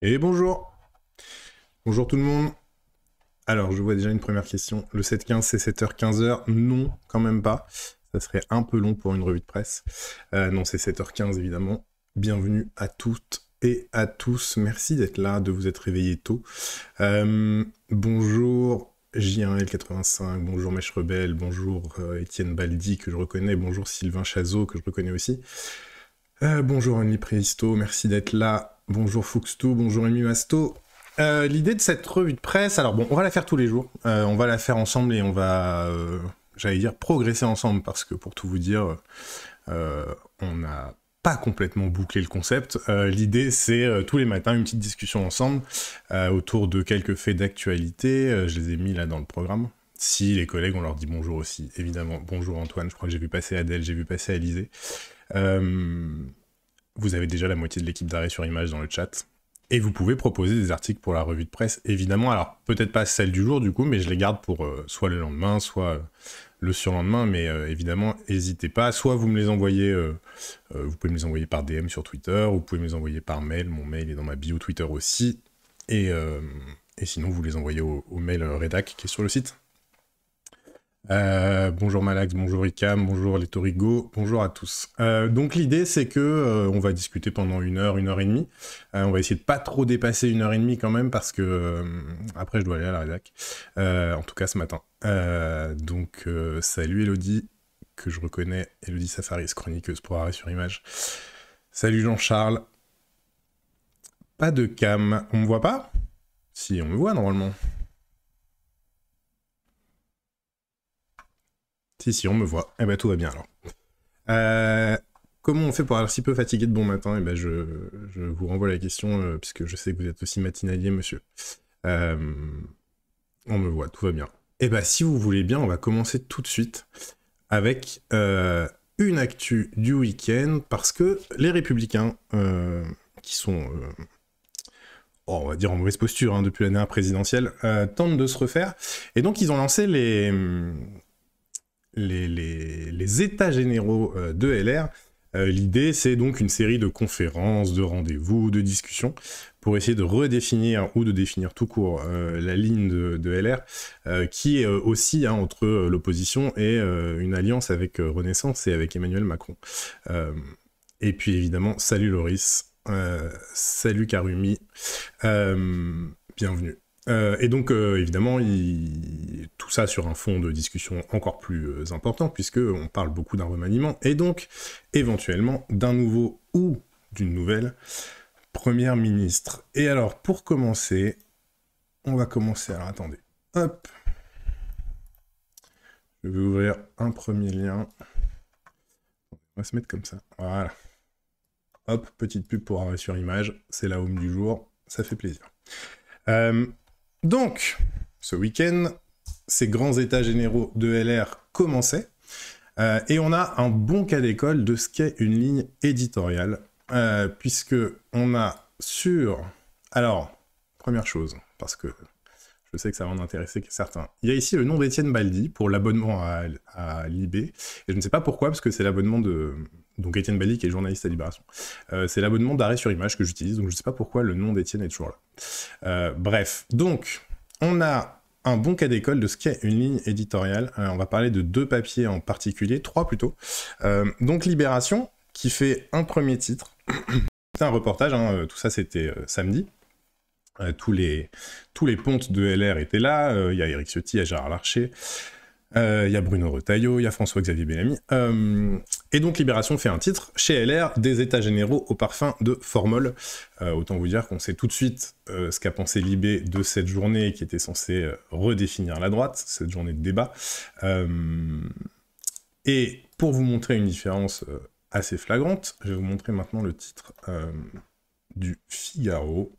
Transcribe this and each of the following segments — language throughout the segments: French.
Et bonjour. Bonjour tout le monde. Alors, je vois déjà une première question. Le 7-15, c'est 7h-15h? Non, quand même pas. Ça serait un peu long pour une revue de presse. Non, c'est 7h15, évidemment. Bienvenue à toutes et à tous. Merci d'être là, de vous être réveillés tôt. Bonjour J1L85, bonjour Mèche Rebelle, bonjour Étienne Baldi, que je reconnais, bonjour Sylvain Chazot, que je reconnais aussi. Bonjour Only Préhisto, merci d'être là. Bonjour Fuxto, bonjour Amy Masto. L'idée de cette revue de presse, alors bon, on va la faire tous les jours. On va la faire ensemble et on va, j'allais dire, progresser ensemble parce que pour tout vous dire, on n'a pas complètement bouclé le concept. L'idée, c'est tous les matins une petite discussion ensemble autour de quelques faits d'actualité. Je les ai mis là dans le programme. Si les collègues, on leur dit bonjour aussi, évidemment. Bonjour Antoine, je crois que j'ai vu passer Adèle, j'ai vu passer Alizé. Vous avez déjà la moitié de l'équipe d'arrêt sur image dans le chat. Et vous pouvez proposer des articles pour la revue de presse, évidemment. Alors, peut-être pas celle du jour, du coup, mais je les garde pour soit le lendemain, soit le surlendemain. Mais évidemment, n'hésitez pas. Soit vous me les envoyez, vous pouvez me les envoyer par DM sur Twitter, ou vous pouvez me les envoyer par mail. Mon mail est dans ma bio Twitter aussi. Et sinon, vous les envoyez au mail rédac qui est sur le site. Bonjour Malax, bonjour Icam, bonjour les Torigo, bonjour à tous. Donc l'idée c'est que on va discuter pendant une heure et demie. On va essayer de pas trop dépasser 1h30 quand même parce que après je dois aller à la rédac. En tout cas ce matin. Donc salut Elodie, que je reconnais, Elodie Safaris, chroniqueuse pour Arrêt sur Image. Salut Jean-Charles. Pas de cam, on me voit pas? Si, on me voit normalement. Si, on me voit. Eh ben, tout va bien, alors. Comment on fait pour avoir si peu fatigué de bon matin? Eh ben, je vous renvoie la question, puisque je sais que vous êtes aussi matinalier, monsieur. On me voit, tout va bien. Eh ben, si vous voulez bien, on va commencer tout de suite avec une actu du week-end, parce que les Républicains, qui sont... on va dire en mauvaise posture depuis la dernière présidentielle, tentent de se refaire. Et donc, ils ont lancé les états généraux de LR. L'idée, c'est donc une série de conférences, de rendez-vous, de discussions, pour essayer de redéfinir, ou de définir tout court, la ligne de LR, qui est aussi entre l'opposition et une alliance avec Renaissance et avec Emmanuel Macron. Et puis évidemment, salut Loris, salut Karumi, bienvenue. Et donc, évidemment, tout ça sur un fond de discussion encore plus important, puisqu'on parle beaucoup d'un remaniement, et donc, éventuellement, d'un nouveau ou d'une nouvelle première ministre. Et alors, pour commencer, on va commencer... Alors, attendez. Hop. Je vais ouvrir un premier lien. On va se mettre comme ça. Voilà. Hop, petite pub pour Arrêt sur Image. C'est la home du jour. Ça fait plaisir. Donc, ce week-end, ces grands états généraux de LR commençaient, et on a un bon cas d'école de ce qu'est une ligne éditoriale, puisque on a sur... Alors, première chose, parce que je sais que ça va en intéresser certains. Il y a ici le nom d'Étienne Baldi pour l'abonnement à Libé, et je ne sais pas pourquoi, parce que c'est l'abonnement de... Donc Étienne Baldi qui est journaliste à Libération. C'est l'abonnement d'Arrêt sur Image que j'utilise, donc je ne sais pas pourquoi le nom d'Étienne est toujours là. Bref, donc on a un bon cas d'école de ce qu'est une ligne éditoriale. On va parler de 2 papiers en particulier, 3 plutôt. Donc Libération, qui fait un premier titre. C'est un reportage, tout ça c'était samedi. Tous les pontes de LR étaient là. Il y a Éric Ciotti, il y a Gérard Larcher. Il y a Bruno Retailleau, il y a François-Xavier Bellamy. Et donc Libération fait un titre, chez LR, des états généraux au parfum de formol. Autant vous dire qu'on sait tout de suite ce qu'a pensé Libé de cette journée qui était censée redéfinir la droite, cette journée de débat. Et pour vous montrer une différence assez flagrante, je vais vous montrer maintenant le titre du Figaro.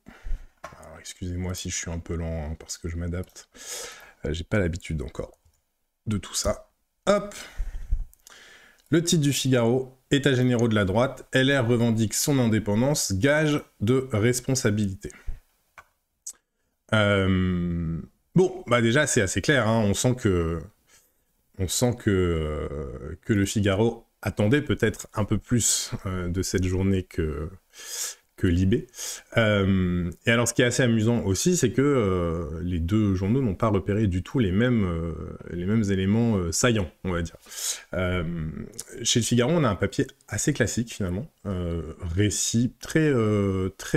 Alors excusez-moi si je suis un peu lent, parce que je m'adapte. J'ai pas l'habitude encore de tout ça. Hop. Le titre du Figaro, États généraux de la droite, LR revendique son indépendance, gage de responsabilité. Bon, bah déjà c'est assez clair, on sent que le Figaro attendait peut-être un peu plus de cette journée que que Libé. Et alors, ce qui est assez amusant aussi, c'est que les deux journaux n'ont pas repéré du tout les mêmes éléments saillants, on va dire. Chez Le Figaro, on a un papier assez classique, finalement. Récit, très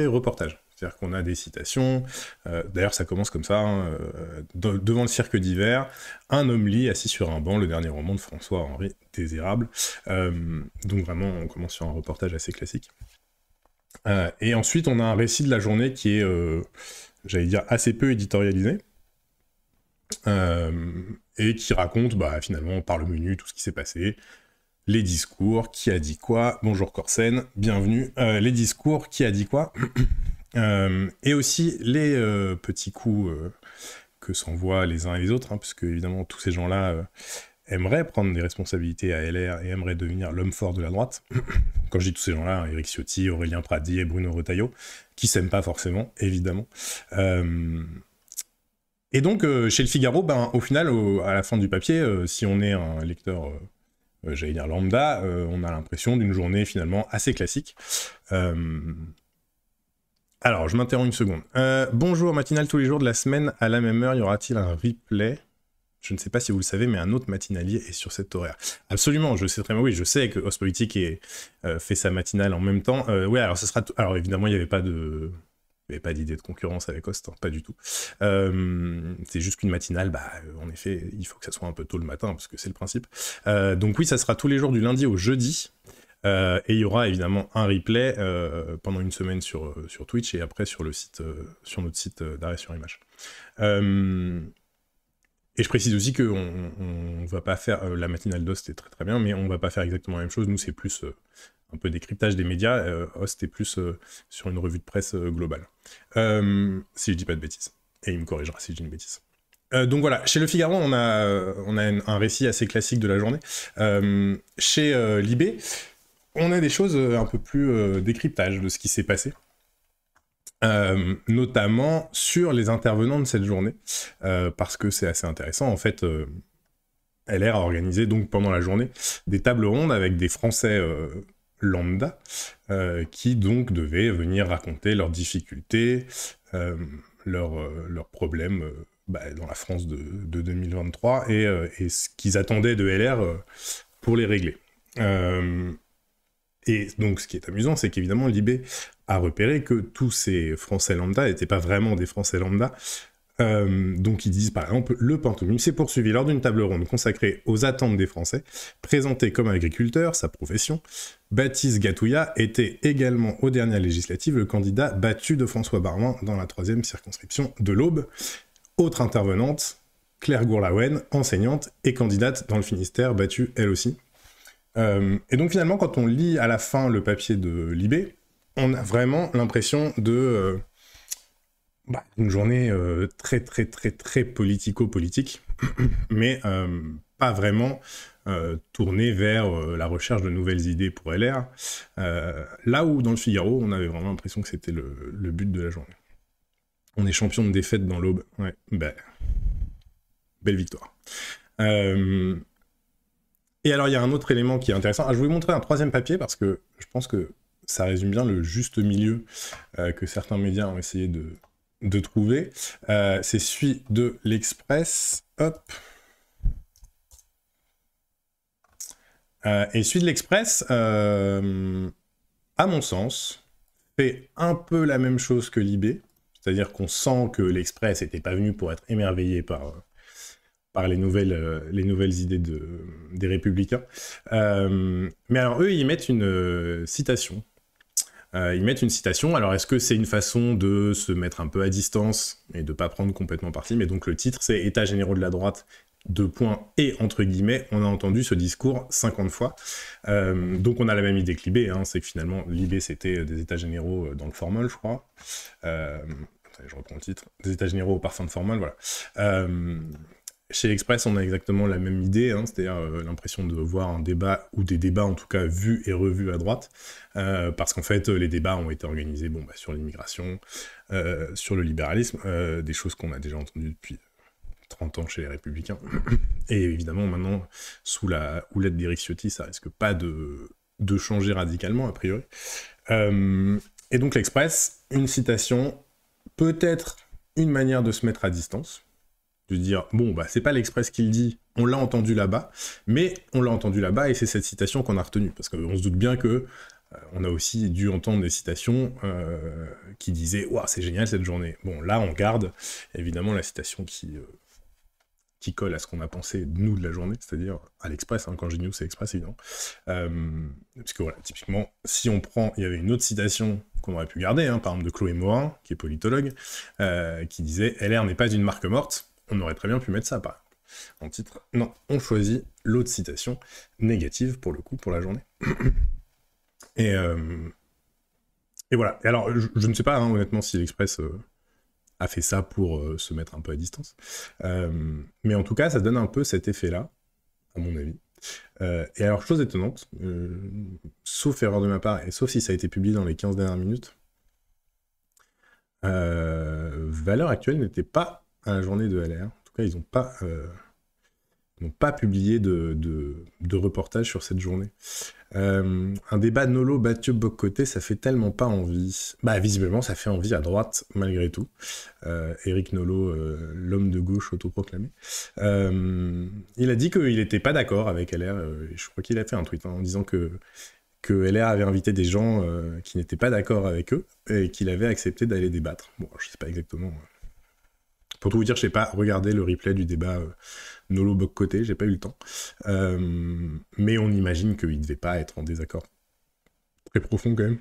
reportage. C'est-à-dire qu'on a des citations, d'ailleurs ça commence comme ça, hein, devant le cirque d'hiver, un homme lit assis sur un banc, le dernier roman de François-Henri Désirable. Donc vraiment, on commence sur un reportage assez classique. Et ensuite, on a un récit de la journée qui est, j'allais dire, assez peu éditorialisé, et qui raconte, finalement, par le menu, tout ce qui s'est passé, les discours, qui a dit quoi, bonjour Corsen, bienvenue, les discours, qui a dit quoi, et aussi les petits coups que s'envoient les uns et les autres, hein, puisque évidemment tous ces gens-là aimeraient prendre des responsabilités à LR et aimeraient devenir l'homme fort de la droite. Quand je dis tous ces gens-là, hein, Éric Ciotti, Aurélien Pradier, Bruno Retailleau, qui s'aiment pas forcément, évidemment. Et donc, chez Le Figaro, au final, à la fin du papier, si on est un lecteur, j'allais dire lambda, on a l'impression d'une journée finalement assez classique. Alors, je m'interromps une seconde. Bonjour, matinale tous les jours de la semaine, à la même heure, y aura-t-il un replay ? Je ne sais pas si vous le savez, mais un autre matinalier est sur cet horaire. Absolument, je sais très bien, oui, je sais que Ostpolitik fait sa matinale en même temps. Oui, alors ça sera... Alors évidemment, il n'y avait pas d'idée de concurrence avec Ost, hein, pas du tout. C'est juste qu'une matinale, en effet, il faut que ça soit un peu tôt le matin, parce que c'est le principe. Donc oui, ça sera tous les jours du lundi au jeudi. Et il y aura évidemment un replay pendant une semaine sur Twitch et après sur notre site d'arrêt sur image. Et je précise aussi qu'on va pas faire la matinale d'Ost est très très bien, mais on va pas faire exactement la même chose. Nous, c'est plus un peu décryptage des médias. Ost est plus sur une revue de presse globale. Si je dis pas de bêtises. Et il me corrigera si je dis une bêtise. Donc voilà, chez Le Figaro, on a un récit assez classique de la journée. Chez Libé, on a des choses un peu plus décryptage de ce qui s'est passé. Notamment sur les intervenants de cette journée, parce que c'est assez intéressant. En fait, LR a organisé donc pendant la journée des tables rondes avec des Français lambda qui donc devaient venir raconter leurs difficultés, leurs problèmes dans la France de 2023 et ce qu'ils attendaient de LR pour les régler. Et donc, ce qui est amusant, c'est qu'évidemment, Libé a repéré que tous ces Français lambda n'étaient pas vraiment des Français lambda. Donc, ils disent, par exemple, le pantomime s'est poursuivi lors d'une table ronde consacrée aux attentes des Français. Présenté comme agriculteur, sa profession, Baptiste Gatouya était également aux dernières législatives le candidat battu de François Baroin dans la 3e circonscription de l'Aube. Autre intervenante, Claire Gourlaouen, enseignante et candidate dans le Finistère, battue elle aussi. Et donc finalement, quand on lit à la fin le papier de Libé, on a vraiment l'impression de une journée très très très très politico-politique, mais pas vraiment tournée vers la recherche de nouvelles idées pour LR. Là où dans Le Figaro, on avait vraiment l'impression que c'était le but de la journée. On est champion de défaite dans l'Aube. Ouais, belle victoire. Et alors, il y a un autre élément qui est intéressant. Je vais vous montrer un troisième papier parce que je pense que ça résume bien le juste milieu que certains médias ont essayé de trouver. C'est celui de l'Express. Hop. Et celui de l'Express, à mon sens, fait un peu la même chose que Libé. C'est-à-dire qu'on sent que l'Express n'était pas venu pour être émerveillé par les nouvelles idées des Républicains. Mais alors, eux, ils mettent une citation. Alors, est-ce que c'est une façon de se mettre un peu à distance et de ne pas prendre complètement parti? Mais donc, le titre, c'est « États généraux de la droite ». Et entre guillemets, on a entendu ce discours 50 fois. Donc on a la même idée que Libé, hein, c'est que finalement, Libé, c'était des états généraux dans le formol, je crois. Je reprends le titre. Des états généraux au parfum de formol, voilà. Chez l'Express, on a exactement la même idée, hein, c'est-à-dire l'impression de voir un débat, ou des débats en tout cas vus et revus à droite, parce qu'en fait, les débats ont été organisés sur l'immigration, sur le libéralisme, des choses qu'on a déjà entendues depuis 30 ans chez les Républicains. Et évidemment, maintenant, sous la houlette d'Éric Ciotti, ça risque pas de changer radicalement, a priori. Et donc l'Express, une citation, peut-être une manière de se mettre à distance, de dire, bon, bah c'est pas l'Express qui le dit, on l'a entendu là-bas, mais on l'a entendu là-bas et c'est cette citation qu'on a retenue, parce qu'on se doute bien que on a aussi dû entendre des citations qui disaient « Waouh, c'est génial cette journée ». Bon, là, on garde évidemment la citation qui colle à ce qu'on a pensé, nous, de la journée, c'est-à-dire à l'Express, hein, quand je dis nous, c'est Express, évidemment. Parce que voilà, typiquement, si on prend... Il y avait une autre citation qu'on aurait pu garder, hein, par exemple de Chloé Morin, qui est politologue, qui disait « LR n'est pas une marque morte ». On aurait très bien pu mettre ça, par exemple, en titre. Non, on choisit l'autre citation négative, pour le coup, pour la journée. Et voilà. Et alors, je ne sais pas, hein, honnêtement, si l'Express a fait ça pour se mettre un peu à distance. Mais en tout cas, ça donne un peu cet effet-là, à mon avis. Et alors, chose étonnante, sauf erreur de ma part, et sauf si ça a été publié dans les 15 dernières minutes, Valeurs Actuelles n'était pas à la journée de LR. En tout cas, ils n'ont pas publié de reportage sur cette journée. Un débat Nolo-Mathieu Bock-Côté, ça fait tellement pas envie. Bah, visiblement, ça fait envie à droite, malgré tout. Éric Nolot, l'homme de gauche autoproclamé. Il a dit qu'il n'était pas d'accord avec LR. Je crois qu'il a fait un tweet en disant que LR avait invité des gens qui n'étaient pas d'accord avec eux et qu'il avait accepté d'aller débattre. Bon, je sais pas exactement... Pour tout vous dire, je n'ai pas regardé le replay du débat Nolo Bock-Côté, j'ai pas eu le temps. Mais on imagine qu'ils ne devaient pas être en désaccord très profond quand même,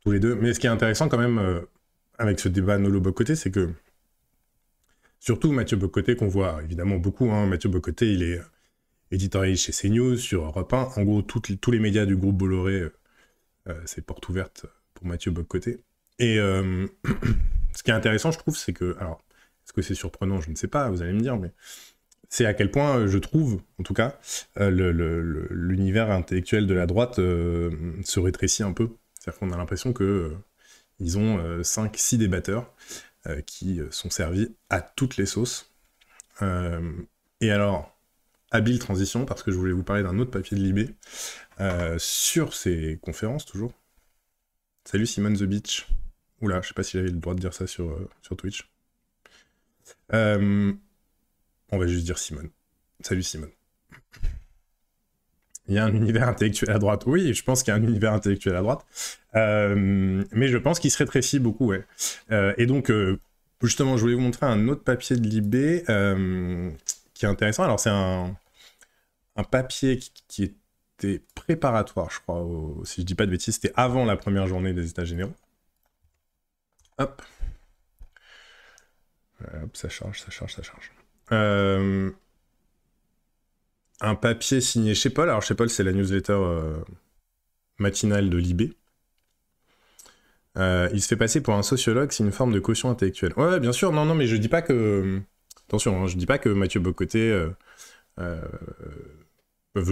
tous les deux. Mais ce qui est intéressant quand même avec ce débat Nolo Bock-Côté, c'est que surtout Mathieu Bock-Côté, qu'on voit évidemment beaucoup, hein, Mathieu Bock-Côté, il est éditorialiste chez CNews, sur Europe 1, en gros tous les médias du groupe Bolloré, c'est porte ouverte pour Mathieu Bock-Côté. Et ce qui est intéressant, je trouve, c'est que... Alors, est-ce que c'est surprenant? Je ne sais pas, vous allez me dire, mais c'est à quel point, je trouve, en tout cas, l'univers intellectuel de la droite se rétrécit un peu. C'est-à-dire qu'on a l'impression qu'ils ont 5-6 débatteurs qui sont servis à toutes les sauces. Et alors, habile transition, parce que je voulais vous parler d'un autre papier de Libé sur ces conférences, toujours. Salut Simone the Beach. Oula, je sais pas si j'avais le droit de dire ça sur Twitch. On va juste dire Simone. Salut Simone. Il y a un univers intellectuel à droite. Oui, je pense qu'il y a un univers intellectuel à droite. Mais je pense qu'il se rétrécit beaucoup, ouais. Et donc, justement, je voulais vous montrer un autre papier de Libé qui est intéressant. Alors, c'est un papier qui était préparatoire, je crois, si je dis pas de bêtises, c'était avant la première journée des États généraux. Hop. Hop, ça charge. Un papier signé chez Paul. Alors, chez Paul, c'est la newsletter matinale de Libé. Il se fait passer pour un sociologue, c'est une forme de caution intellectuelle. Ouais, bien sûr, non, mais je dis pas que... Attention, hein, je dis pas que Mathieu Bock-Côté...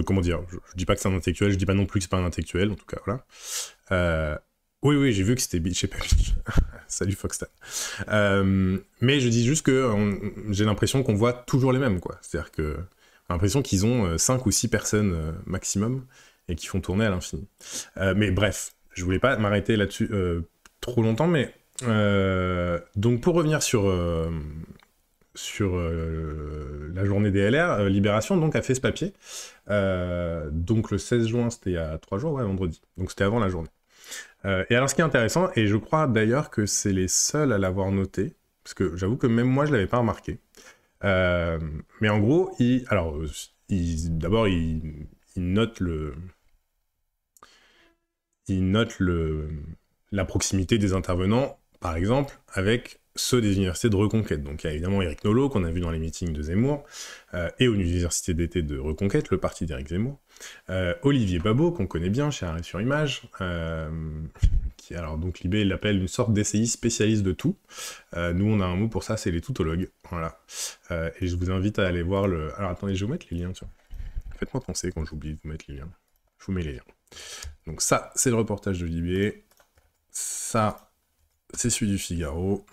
comment dire, je dis pas que c'est un intellectuel, je dis pas non plus que c'est pas un intellectuel, en tout cas, voilà. Oui, j'ai vu que c'était Beach, je sais pas. Salut Foxstan. Mais je dis juste que j'ai l'impression qu'on voit toujours les mêmes, quoi. C'est-à-dire que j'ai l'impression qu'ils ont 5 ou 6 personnes maximum et qui font tourner à l'infini. Mais bref, je voulais pas m'arrêter là-dessus trop longtemps, mais donc pour revenir sur la journée des LR, Libération donc a fait ce papier. Donc le 16 juin, c'était il y a 3 jours, ouais, vendredi. Donc c'était avant la journée. Et alors ce qui est intéressant, et je crois d'ailleurs que c'est les seuls à l'avoir noté, parce que j'avoue que même moi je l'avais pas remarqué, mais en gros, d'abord il note la proximité des intervenants, par exemple, avec ceux des universités de Reconquête. Donc il y a évidemment Éric Nolot, qu'on a vu dans les meetings de Zemmour, et aux universités d'été de Reconquête, le parti d'Éric Zemmour. Olivier Babot, qu'on connaît bien chez Arrêt sur Image, qui, alors, donc Libé l'appelle une sorte d'essayiste spécialiste de tout. Nous, on a un mot pour ça, c'est les toutologues. Voilà. Et je vous invite à aller voir le... Alors, attendez, je vais vous mettre les liens, tiens. Faites-moi penser quand j'oublie de vous mettre les liens. Je vous mets les liens. Donc ça, c'est le reportage de Libé. Ça, c'est celui du Figaro.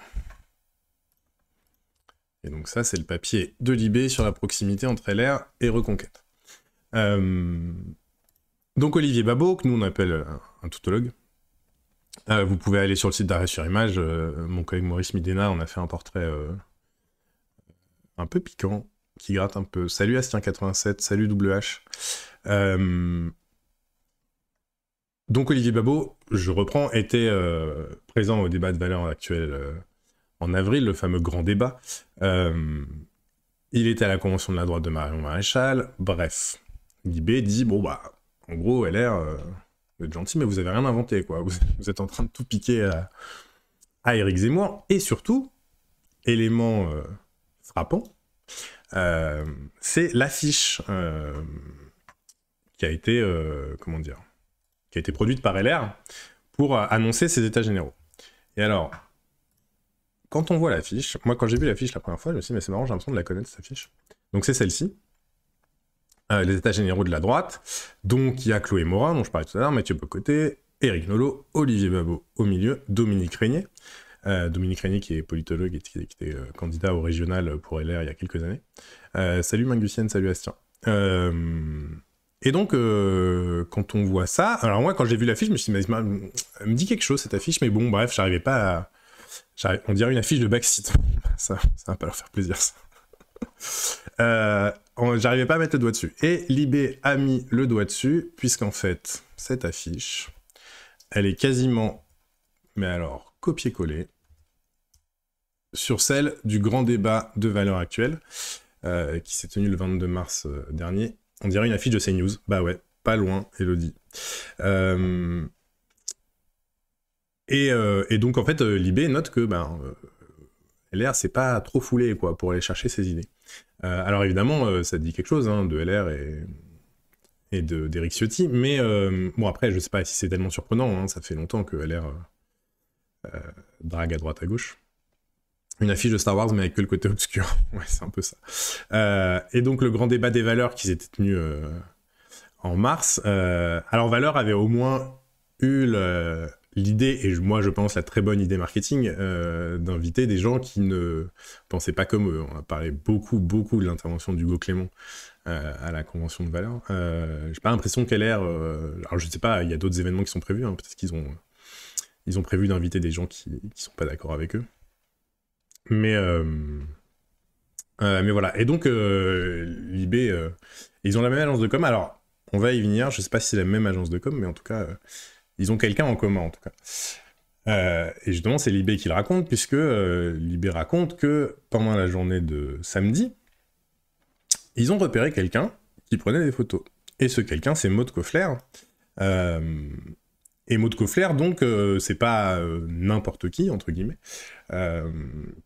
Et donc ça, c'est le papier de Libé sur la proximité entre LR et Reconquête. Donc Olivier Babot, que nous on appelle un toutologue, Vous pouvez aller sur le site d'Arrêt sur Image. Mon collègue Maurice Midena, on a fait un portrait un peu piquant, qui gratte un peu. Salut Astien87, salut WH. Donc Olivier Babot, je reprends, était présent au débat de valeurs actuelles en avril, le fameux grand débat. Il était à la convention de la droite de Marion Maréchal. Bref, Libé dit, bon bah, en gros, LR, vous êtes gentil, mais vous avez rien inventé, quoi. Vous êtes en train de tout piquer à Éric Zemmour. Et surtout, élément frappant, c'est l'affiche qui a été, comment dire, qui a été produite par LR pour annoncer ces états généraux. Et alors, quand on voit l'affiche, moi quand j'ai vu l'affiche la première fois, je me suis dit, mais c'est marrant, j'ai l'impression de la connaître cette affiche. Donc c'est celle-ci, les états généraux de la droite. Donc il y a Chloé Morin, dont je parlais tout à l'heure, Mathieu Bocoté, Éric Nolot, Olivier Babot au milieu, Dominique Régnier. Dominique Régnier qui est politologue et qui était candidat au régional pour LR il y a quelques années. Salut Mingusienne, salut Astien. Et donc, quand on voit ça, alors moi, quand j'ai vu l'affiche, je me suis dit, elle me dit quelque chose, cette affiche, mais bon, bref, j'arrivais pas à... On dirait une affiche de Backseat. Ça va pas leur faire plaisir, ça. J'arrivais pas à mettre le doigt dessus. Et Libé a mis le doigt dessus, puisqu'en fait, cette affiche, elle est quasiment, mais alors, copier-coller, sur celle du grand débat de valeurs actuelles, qui s'est tenu le 22 mars dernier. On dirait une affiche de CNews. Bah ouais, pas loin, Elodie. Et donc, en fait, Libé note que LR, c'est pas trop foulé, quoi, pour aller chercher ses idées. Alors, évidemment, ça dit quelque chose, hein, de LR et d'Éric Ciotti, mais bon, après, je sais pas si c'est tellement surprenant, hein, ça fait longtemps que LR drague à droite, à gauche. Une affiche de Star Wars, mais avec que le côté obscur. Ouais, c'est un peu ça. Et donc, le grand débat des valeurs qui s'était tenu en mars. Alors, Valeurs avait au moins eu l'idée, et moi, je pense la très bonne idée marketing, d'inviter des gens qui ne pensaient pas comme eux. On a parlé beaucoup de l'intervention d'Hugo Clément à la convention de Valeurs. J'ai pas l'impression qu'elle ait... alors, je sais pas, il y a d'autres événements qui sont prévus. Hein, peut-être qu'ils ont prévu d'inviter des gens qui sont pas d'accord avec eux. Mais voilà. Et donc, Libé, ils ont la même agence de com. Alors, on va y venir. Je sais pas si c'est la même agence de com, mais en tout cas, ils ont quelqu'un en commun, en tout cas. Et justement, c'est Libé qui le raconte, puisque Libé raconte que pendant la journée de samedi, ils ont repéré quelqu'un qui prenait des photos. Et ce quelqu'un, c'est Maud Koffler. Et Maud Koffler, donc, c'est pas n'importe qui, entre guillemets,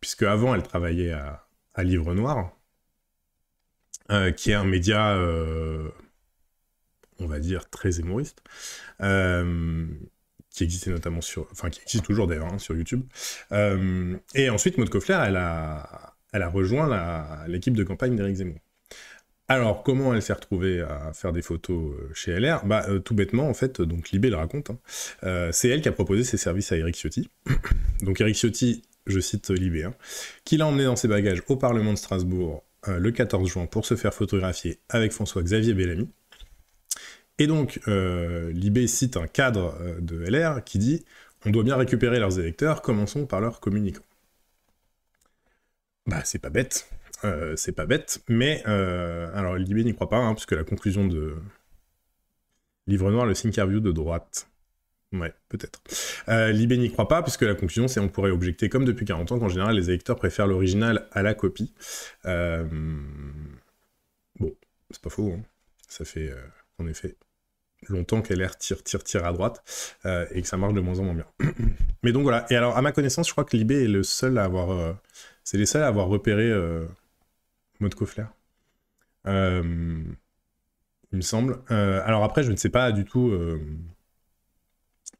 puisque avant elle travaillait à Livre Noir, qui est un média, on va dire, très humoriste, qui existait notamment qui existe toujours d'ailleurs, hein, sur YouTube. Et ensuite, Maud Koffler, elle a rejoint l'équipe de campagne d'Éric Zemmour. Alors, comment elle s'est retrouvée à faire des photos chez LR ? Tout bêtement, en fait, donc Libé le raconte, hein, c'est elle qui a proposé ses services à Éric Ciotti. Donc Éric Ciotti, je cite Libé, hein, qui l'a emmené dans ses bagages au Parlement de Strasbourg le 14 juin pour se faire photographier avec François-Xavier Bellamy. Et donc, Libé cite un cadre de LR qui dit « On doit bien récupérer leurs électeurs, commençons par leurs communicants. » C'est pas bête. C'est pas bête, mais alors Libé n'y croit pas, hein, puisque la conclusion de Livre Noir, le Thinkerview de droite. Ouais, peut-être. Libé n'y croit pas, puisque la conclusion, c'est qu'on pourrait objecter, comme depuis 40 ans, qu'en général, les électeurs préfèrent l'original à la copie. Bon, c'est pas faux, hein. Ça fait, en effet, longtemps qu'LR tire à droite, et que ça marche de moins en moins bien. Mais donc voilà, et alors, à ma connaissance, je crois que Libé est le seul à avoir... c'est les seuls à avoir repéré... Maud Koffler. Il me semble. Alors après, je ne sais pas du tout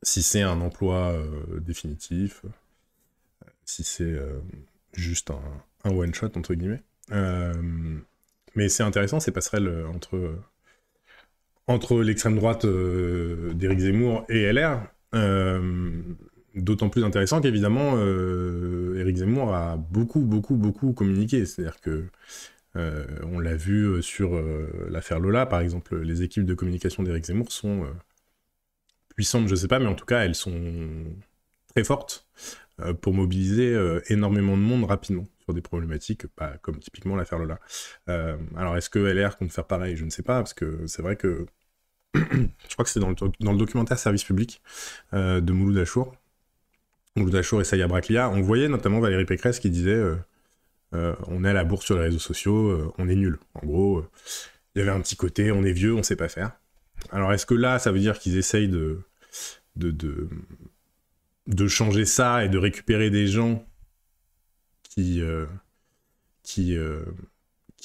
si c'est un emploi définitif, si c'est juste un one-shot, entre guillemets. Mais c'est intéressant, ces passerelles entre l'extrême droite d'Éric Zemmour et LR. D'autant plus intéressant qu'évidemment, Éric Zemmour a beaucoup communiqué. C'est-à-dire que on l'a vu sur l'affaire Lola, par exemple, les équipes de communication d'Éric Zemmour sont puissantes, je sais pas, mais en tout cas, elles sont très fortes pour mobiliser énormément de monde rapidement sur des problématiques, comme typiquement l'affaire Lola. Alors, est-ce que LR compte faire pareil? Je ne sais pas, parce que c'est vrai que je crois que c'est dans le documentaire Service public de Mouloud Achour. Mouloud Achour et Saya Braclia, on voyait notamment Valérie Pécresse qui disait on est à la bourre sur les réseaux sociaux, on est nul. En gros, il y avait un petit côté, on est vieux, on sait pas faire. Alors est-ce que là, ça veut dire qu'ils essayent de changer ça et de récupérer des gens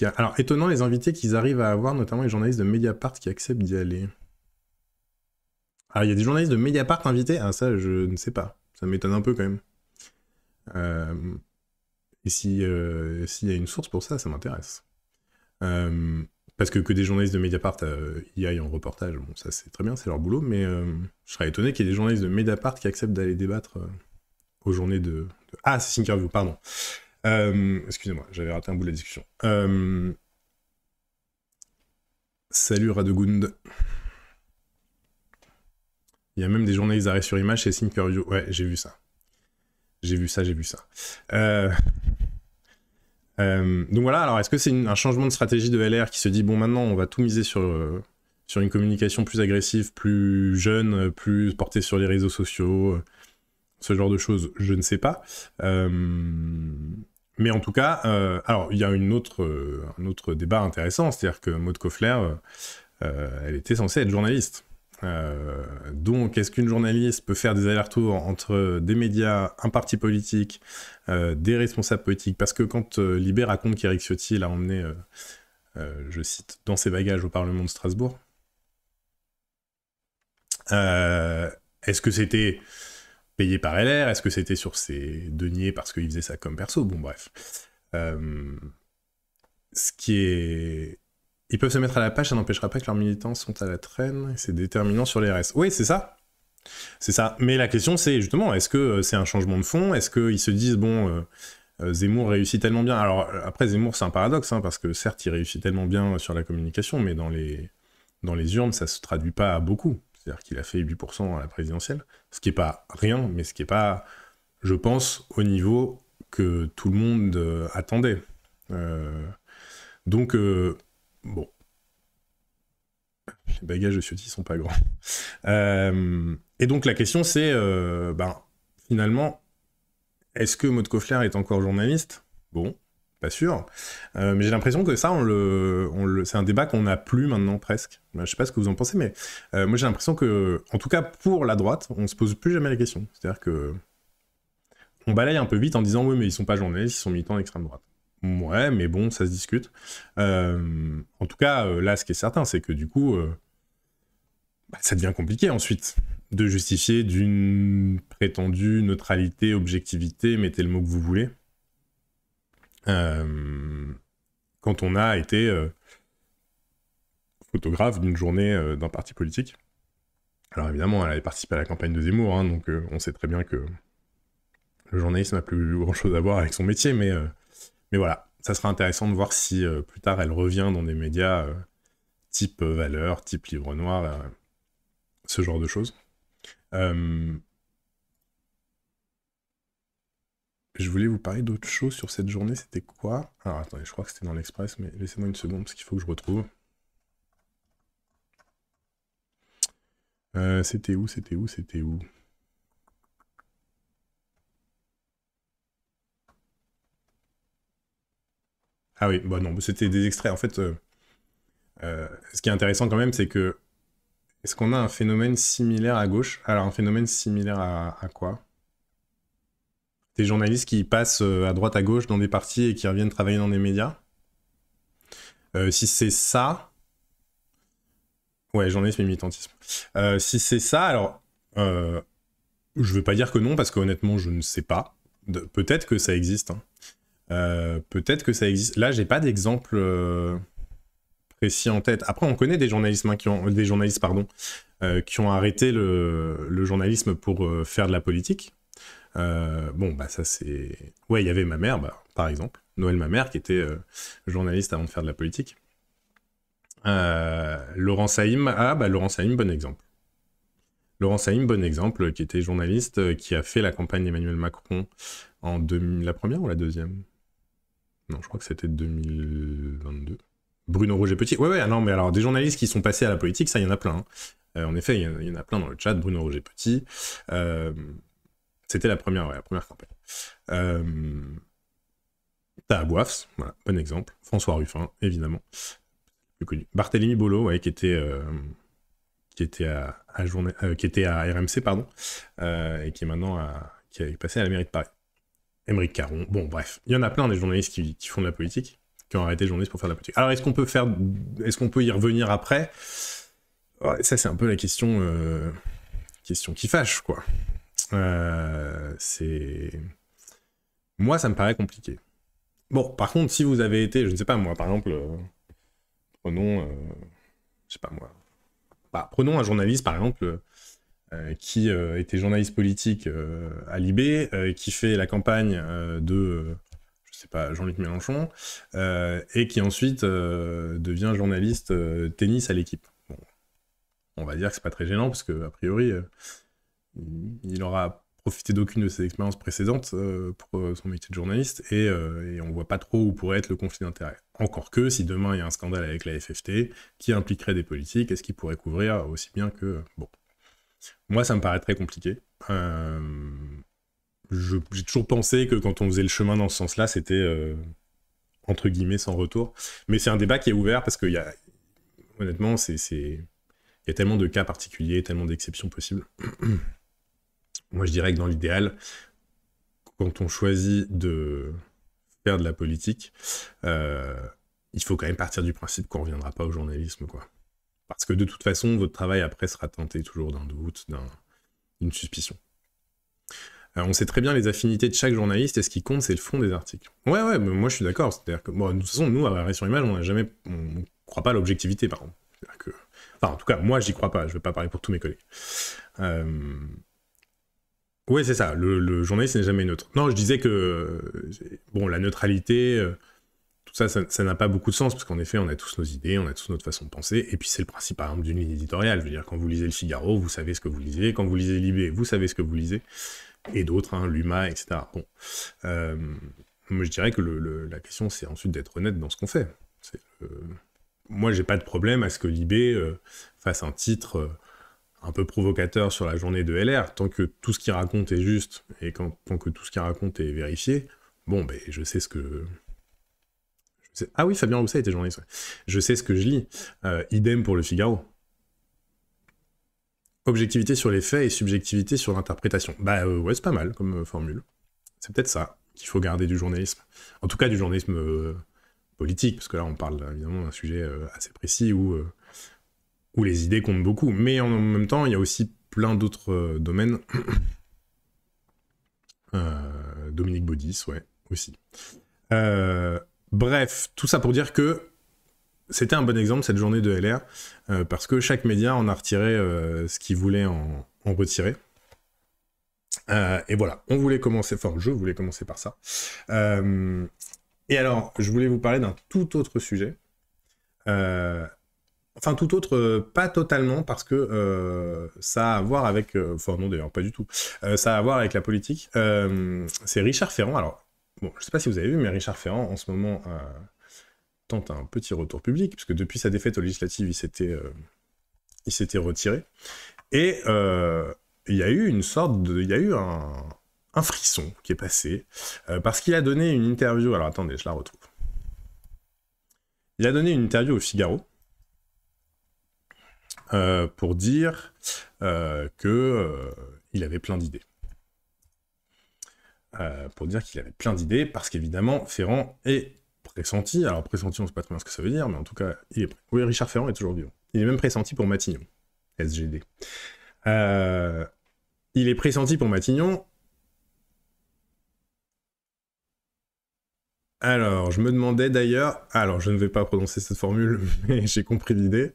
Alors, étonnant les invités qu'ils arrivent à avoir, notamment les journalistes de Mediapart qui acceptent d'y aller. Alors, il y a des journalistes de Mediapart invités? Ah, ça, je ne sais pas. Ça m'étonne un peu, quand même. Et s'il y a une source pour ça, ça m'intéresse. Parce que des journalistes de Mediapart y aillent en reportage, bon, ça, c'est très bien, c'est leur boulot, mais je serais étonné qu'il y ait des journalistes de Mediapart qui acceptent d'aller débattre aux journées de... Ah, c'est Thinkerview, pardon. Excusez-moi, j'avais raté un bout de la discussion. Salut Radegund. Il y a même des journalistes d'arrêt sur image chez Thinkerview. Ouais, j'ai vu ça. J'ai vu ça. Donc voilà, alors est-ce que c'est un changement de stratégie de LR qui se dit, bon, maintenant, on va tout miser sur une communication plus agressive, plus jeune, plus portée sur les réseaux sociaux, ce genre de choses, je ne sais pas. Mais en tout cas, alors, il y a un autre débat intéressant, c'est-à-dire que Maud Koffler, elle était censée être journaliste. Donc, est-ce qu'une journaliste peut faire des allers-retours entre des médias, un parti politique, des responsables politiques? Parce que quand Libé raconte qu'Éric Ciotti l'a emmené, je cite, dans ses bagages au Parlement de Strasbourg, est-ce que c'était payé par LR? Est-ce que c'était sur ses deniers parce qu'il faisait ça comme perso? Bon, bref. Ce qui est... Ils peuvent se mettre à la page, ça n'empêchera pas que leurs militants sont à la traîne, et c'est déterminant sur les restes. Oui, c'est ça. C'est ça. Mais la question, c'est justement, est-ce que c'est un changement de fond? Est-ce qu'ils se disent, bon, Zemmour réussit tellement bien? Alors, après, Zemmour, c'est un paradoxe, hein, parce que certes, il réussit tellement bien sur la communication, mais dans les urnes, ça se traduit pas à beaucoup. C'est-à-dire qu'il a fait 8% à la présidentielle, ce qui est pas rien, mais ce qui est pas, je pense, au niveau que tout le monde attendait. Donc... bon, les bagages de Ciotti sont pas grands. Et donc la question c'est, finalement, est-ce que Maud Koffler est encore journaliste? Bon, pas sûr. Mais j'ai l'impression que ça, c'est un débat qu'on n'a plus maintenant presque. Je sais pas ce que vous en pensez, mais moi j'ai l'impression que, en tout cas pour la droite, on se pose plus jamais la question. C'est-à-dire que on balaye un peu vite en disant oui mais ils sont pas journalistes, ils sont militants d'extrême droite. Ouais, mais bon, ça se discute. En tout cas, là, ce qui est certain, c'est que du coup, ça devient compliqué ensuite de justifier d'une prétendue neutralité, objectivité, mettez le mot que vous voulez, quand on a été photographe d'une journée d'un parti politique. Alors évidemment, elle avait participé à la campagne de Zemmour, hein, donc on sait très bien que le journalisme n'a plus grand-chose à voir avec son métier, mais voilà, ça sera intéressant de voir si plus tard elle revient dans des médias type Valeurs, type Livre Noir, ce genre de choses. Je voulais vous parler d'autre chose sur cette journée, c'était quoi? Alors attendez, je crois que c'était dans l'Express, mais laissez-moi une seconde parce qu'il faut que je retrouve. C'était où? Ah oui, bah non, c'était des extraits. En fait, ce qui est intéressant quand même, c'est que est-ce qu'on a un phénomène similaire à gauche? Alors, un phénomène similaire à quoi? Des journalistes qui passent à droite à gauche dans des partis et qui reviennent travailler dans des médias? Si c'est ça... Ouais, journalisme et militantisme. Si c'est ça, alors... je veux pas dire que non, parce qu'honnêtement, je ne sais pas. Peut-être que ça existe, hein. Peut-être que ça existe. Là, j'ai pas d'exemple précis en tête. Après, on connaît des journalistes, hein, qui ont arrêté le journalisme pour faire de la politique. Bon, bah ça c'est... Ouais, il y avait ma mère, par exemple. Noël Mamère, qui était journaliste avant de faire de la politique. Laurent Saïm, Laurent Saïm, bon exemple. Laurent Saïm, bon exemple, qui était journaliste, qui a fait la campagne d'Emmanuel Macron en la première ou la deuxième? Non, je crois que c'était 2022. Bruno Roger Petit. Ouais, non, mais alors, des journalistes qui sont passés à la politique, ça, il y en a plein. Hein. En effet, il y en a plein dans le chat. Bruno Roger Petit. C'était la première campagne. T'as Abouafs, voilà, bon exemple. François Ruffin, évidemment. Plus connu. Barthélemy Bolo, ouais, qui était à RMC, pardon, et qui est maintenant qui est passé à la mairie de Paris. Émeric Caron, bon bref, il y en a plein des journalistes qui font de la politique, qui ont arrêté de journalistes pour faire de la politique. Alors est-ce qu'on peut y revenir après? Ouais, ça c'est un peu la question qui fâche, quoi. Moi ça me paraît compliqué. Bon, par contre, si vous avez été, je ne sais pas moi, par exemple, prenons, je sais pas moi, prenons un journaliste par exemple qui était journaliste politique à Libé, qui fait la campagne de, je sais pas, Jean-Luc Mélenchon, et qui ensuite devient journaliste tennis à l'équipe. Bon, on va dire que c'est pas très gênant, parce que a priori, il aura profité d'aucune de ses expériences précédentes pour son métier de journaliste, et on voit pas trop où pourrait être le conflit d'intérêts. Encore que, si demain il y a un scandale avec la FFT, qui impliquerait des politiques, est-ce qu'il pourrait couvrir aussi bien que... Bon. Moi, ça me paraît très compliqué. J'ai toujours pensé que quand on faisait le chemin dans ce sens-là, c'était entre guillemets sans retour. Mais c'est un débat qui est ouvert parce qu'il y a, honnêtement, il y a tellement de cas particuliers, tellement d'exceptions possibles. Moi, je dirais que dans l'idéal, quand on choisit de faire de la politique, il faut quand même partir du principe qu'on ne reviendra pas au journalisme, quoi. Parce que de toute façon, votre travail après sera teinté toujours d'un doute, d'une suspicion. On sait très bien les affinités de chaque journaliste, et ce qui compte, c'est le fond des articles. Ouais, mais moi je suis d'accord. C'est-à-dire que, bon, de toute façon, nous, à Arrêt sur Image, on ne croit pas à l'objectivité, par exemple. Enfin, en tout cas, moi, j'y crois pas. Je ne vais pas parler pour tous mes collègues. Ouais, c'est ça. Le journaliste n'est jamais neutre. Non, je disais que, bon, la neutralité... tout ça, ça n'a pas beaucoup de sens, parce qu'en effet, on a tous nos idées, on a tous notre façon de penser, et puis c'est le principe, par exemple, d'une ligne éditoriale. Je veux dire, quand vous lisez Le Figaro, vous savez ce que vous lisez, quand vous lisez Libé, vous savez ce que vous lisez, et d'autres, hein, Luma, etc. Bon. Moi, je dirais que la question, c'est ensuite d'être honnête dans ce qu'on fait. Moi, j'ai pas de problème à ce que Libé fasse un titre un peu provocateur sur la journée de LR, tant que tout ce qu'il raconte est juste, et tant que tout ce qu'il raconte est vérifié, bon, ben, je sais ce que... Ah oui, Fabien Roussel était journaliste. Ouais. Je sais ce que je lis. Idem pour Le Figaro. Objectivité sur les faits et subjectivité sur l'interprétation. Bah ouais, c'est pas mal comme formule. C'est peut-être ça qu'il faut garder du journalisme. En tout cas, du journalisme politique, parce que là, on parle évidemment d'un sujet assez précis où les idées comptent beaucoup. Mais en même temps, il y a aussi plein d'autres domaines. Dominique Baudis, ouais, aussi. Bref, tout ça pour dire que c'était un bon exemple, cette journée de LR, parce que chaque média en a retiré ce qu'il voulait en retirer. Et voilà, je voulais commencer par ça. Et alors, je voulais vous parler d'un tout autre sujet. Enfin, tout autre, pas totalement, parce que ça a à voir avec... Enfin, non, d'ailleurs, pas du tout. Ça a à voir avec la politique. C'est Richard Ferrand, alors... Bon, je sais pas si vous avez vu, mais Richard Ferrand, en ce moment, tente un petit retour public, puisque depuis sa défaite aux législatives, il s'était retiré. Et il y a eu un frisson qui est passé, parce qu'il a donné une interview... Alors, attendez, je la retrouve. Il a donné une interview au Figaro, pour dire qu'il avait plein d'idées. Pour dire qu'il avait plein d'idées, parce qu'évidemment, Ferrand est pressenti, alors pressenti, on ne sait pas très bien ce que ça veut dire, mais en tout cas, il est prêt. Oui, Richard Ferrand est toujours vivant. Il est même pressenti pour Matignon, SGD. Il est pressenti pour Matignon. Alors, je me demandais d'ailleurs, alors je ne vais pas prononcer cette formule, mais j'ai compris l'idée,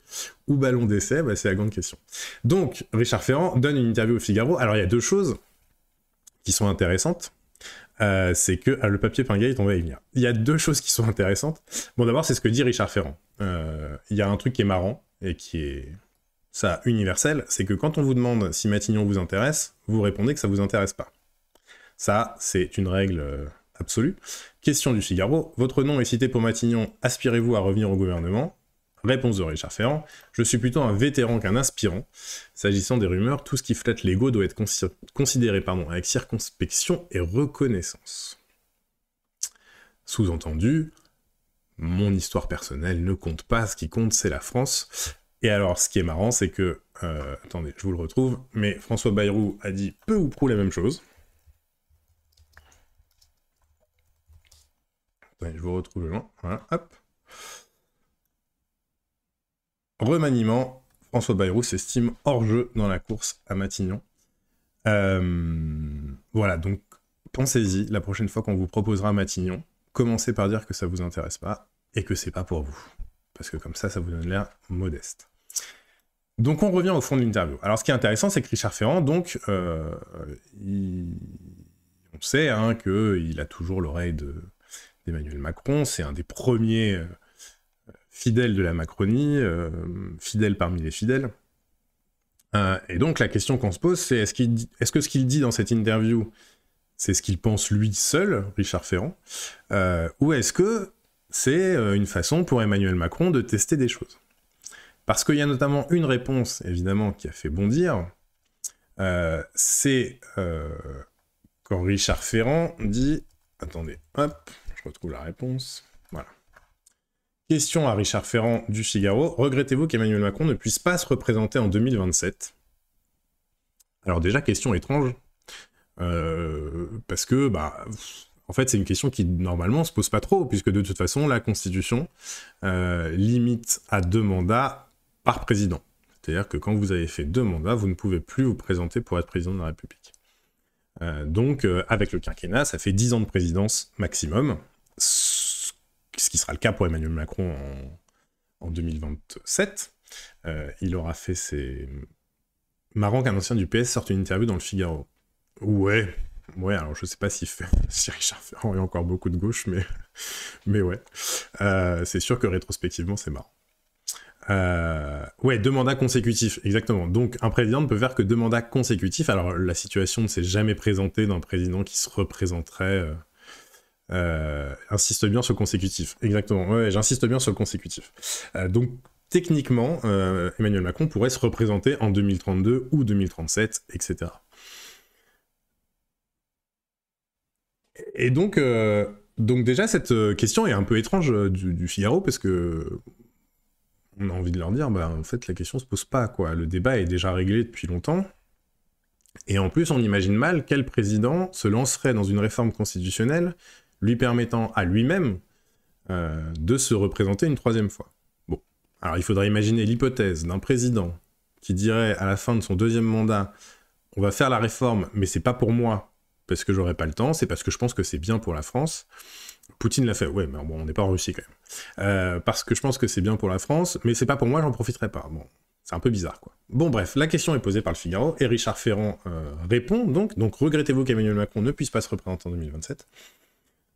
où ballon d'essai, bah, c'est la grande question. Donc, Richard Ferrand donne une interview au Figaro. Alors, il y a deux choses qui sont intéressantes. C'est que le papier Pinguet, on va y venir. Il y a deux choses qui sont intéressantes. Bon, d'abord, c'est ce que dit Richard Ferrand. Il y a un truc qui est marrant et qui est ça universel, c'est que quand on vous demande si Matignon vous intéresse, vous répondez que ça vous intéresse pas. Ça, c'est une règle absolue. Question du Figaro, votre nom est cité pour Matignon, aspirez-vous à revenir au gouvernement? Réponse de Richard Ferrand, je suis plutôt un vétéran qu'un aspirant. S'agissant des rumeurs, tout ce qui flatte l'ego doit être considéré avec circonspection et reconnaissance. Sous-entendu, mon histoire personnelle ne compte pas, ce qui compte c'est la France. Et alors ce qui est marrant c'est que, attendez, je vous le retrouve, mais François Bayrou a dit peu ou prou la même chose. Attendez, je vous retrouve le nom, voilà, hop. Remaniement, François Bayrou s'estime hors jeu dans la course à Matignon. Voilà, donc pensez-y, la prochaine fois qu'on vous proposera Matignon, commencez par dire que ça vous intéresse pas et que c'est pas pour vous. Parce que comme ça vous donne l'air modeste. Donc on revient au fond de l'interview. Alors ce qui est intéressant, c'est que Richard Ferrand, donc, on sait hein, qu'il a toujours l'oreille d'Emmanuel Macron, c'est un des premiers fidèle de la Macronie, fidèle parmi les fidèles. Et donc la question qu'on se pose, c'est est-ce que ce qu'il dit dans cette interview, c'est ce qu'il pense lui seul, Richard Ferrand, ou est-ce que c'est une façon pour Emmanuel Macron de tester des choses? Parce qu'il y a notamment une réponse, évidemment, qui a fait bondir, c'est quand Richard Ferrand dit... Attendez, hop, je retrouve la réponse, voilà. Question à Richard Ferrand du Figaro. Regrettez-vous qu'Emmanuel Macron ne puisse pas se représenter en 2027? Alors déjà, question étrange. Parce que, en fait, c'est une question qui, normalement, se pose pas trop, puisque de toute façon, la Constitution limite à 2 mandats par président. C'est-à-dire que quand vous avez fait 2 mandats, vous ne pouvez plus vous présenter pour être président de la République. Donc, avec le quinquennat, ça fait 10 ans de présidence maximum, ce qui sera le cas pour Emmanuel Macron en 2027. Il aura fait ses... Marrant qu'un ancien du PS sorte une interview dans le Figaro. Ouais, alors je sais pas si Richard Ferrand est encore beaucoup de gauche, mais ouais. C'est sûr que rétrospectivement, c'est marrant. Ouais, 2 mandats consécutifs, exactement. Donc un président ne peut faire que 2 mandats consécutifs. Alors la situation ne s'est jamais présentée d'un président qui se représenterait... insiste bien sur le consécutif. Exactement, ouais, j'insiste bien sur le consécutif. Donc, techniquement, Emmanuel Macron pourrait se représenter en 2032 ou 2037, etc. Et donc déjà, cette question est un peu étrange du Figaro, parce que on a envie de leur dire, en fait, la question se pose pas, quoi. Le débat est déjà réglé depuis longtemps. Et en plus, on imagine mal quel président se lancerait dans une réforme constitutionnelle lui permettant à lui-même de se représenter une 3e fois. Bon, alors il faudrait imaginer l'hypothèse d'un président qui dirait à la fin de son 2e mandat « On va faire la réforme, mais c'est pas pour moi, parce que j'aurai pas le temps, c'est parce que je pense que c'est bien pour la France. » Poutine l'a fait, ouais, mais bon, on n'est pas en Russie quand même. Parce que je pense que c'est bien pour la France, mais c'est pas pour moi, j'en profiterai pas. Bon, c'est un peu bizarre, quoi. Bon, bref, la question est posée par le Figaro, et Richard Ferrand répond, donc regrettez-vous qu'Emmanuel Macron ne puisse pas se représenter en 2027 ?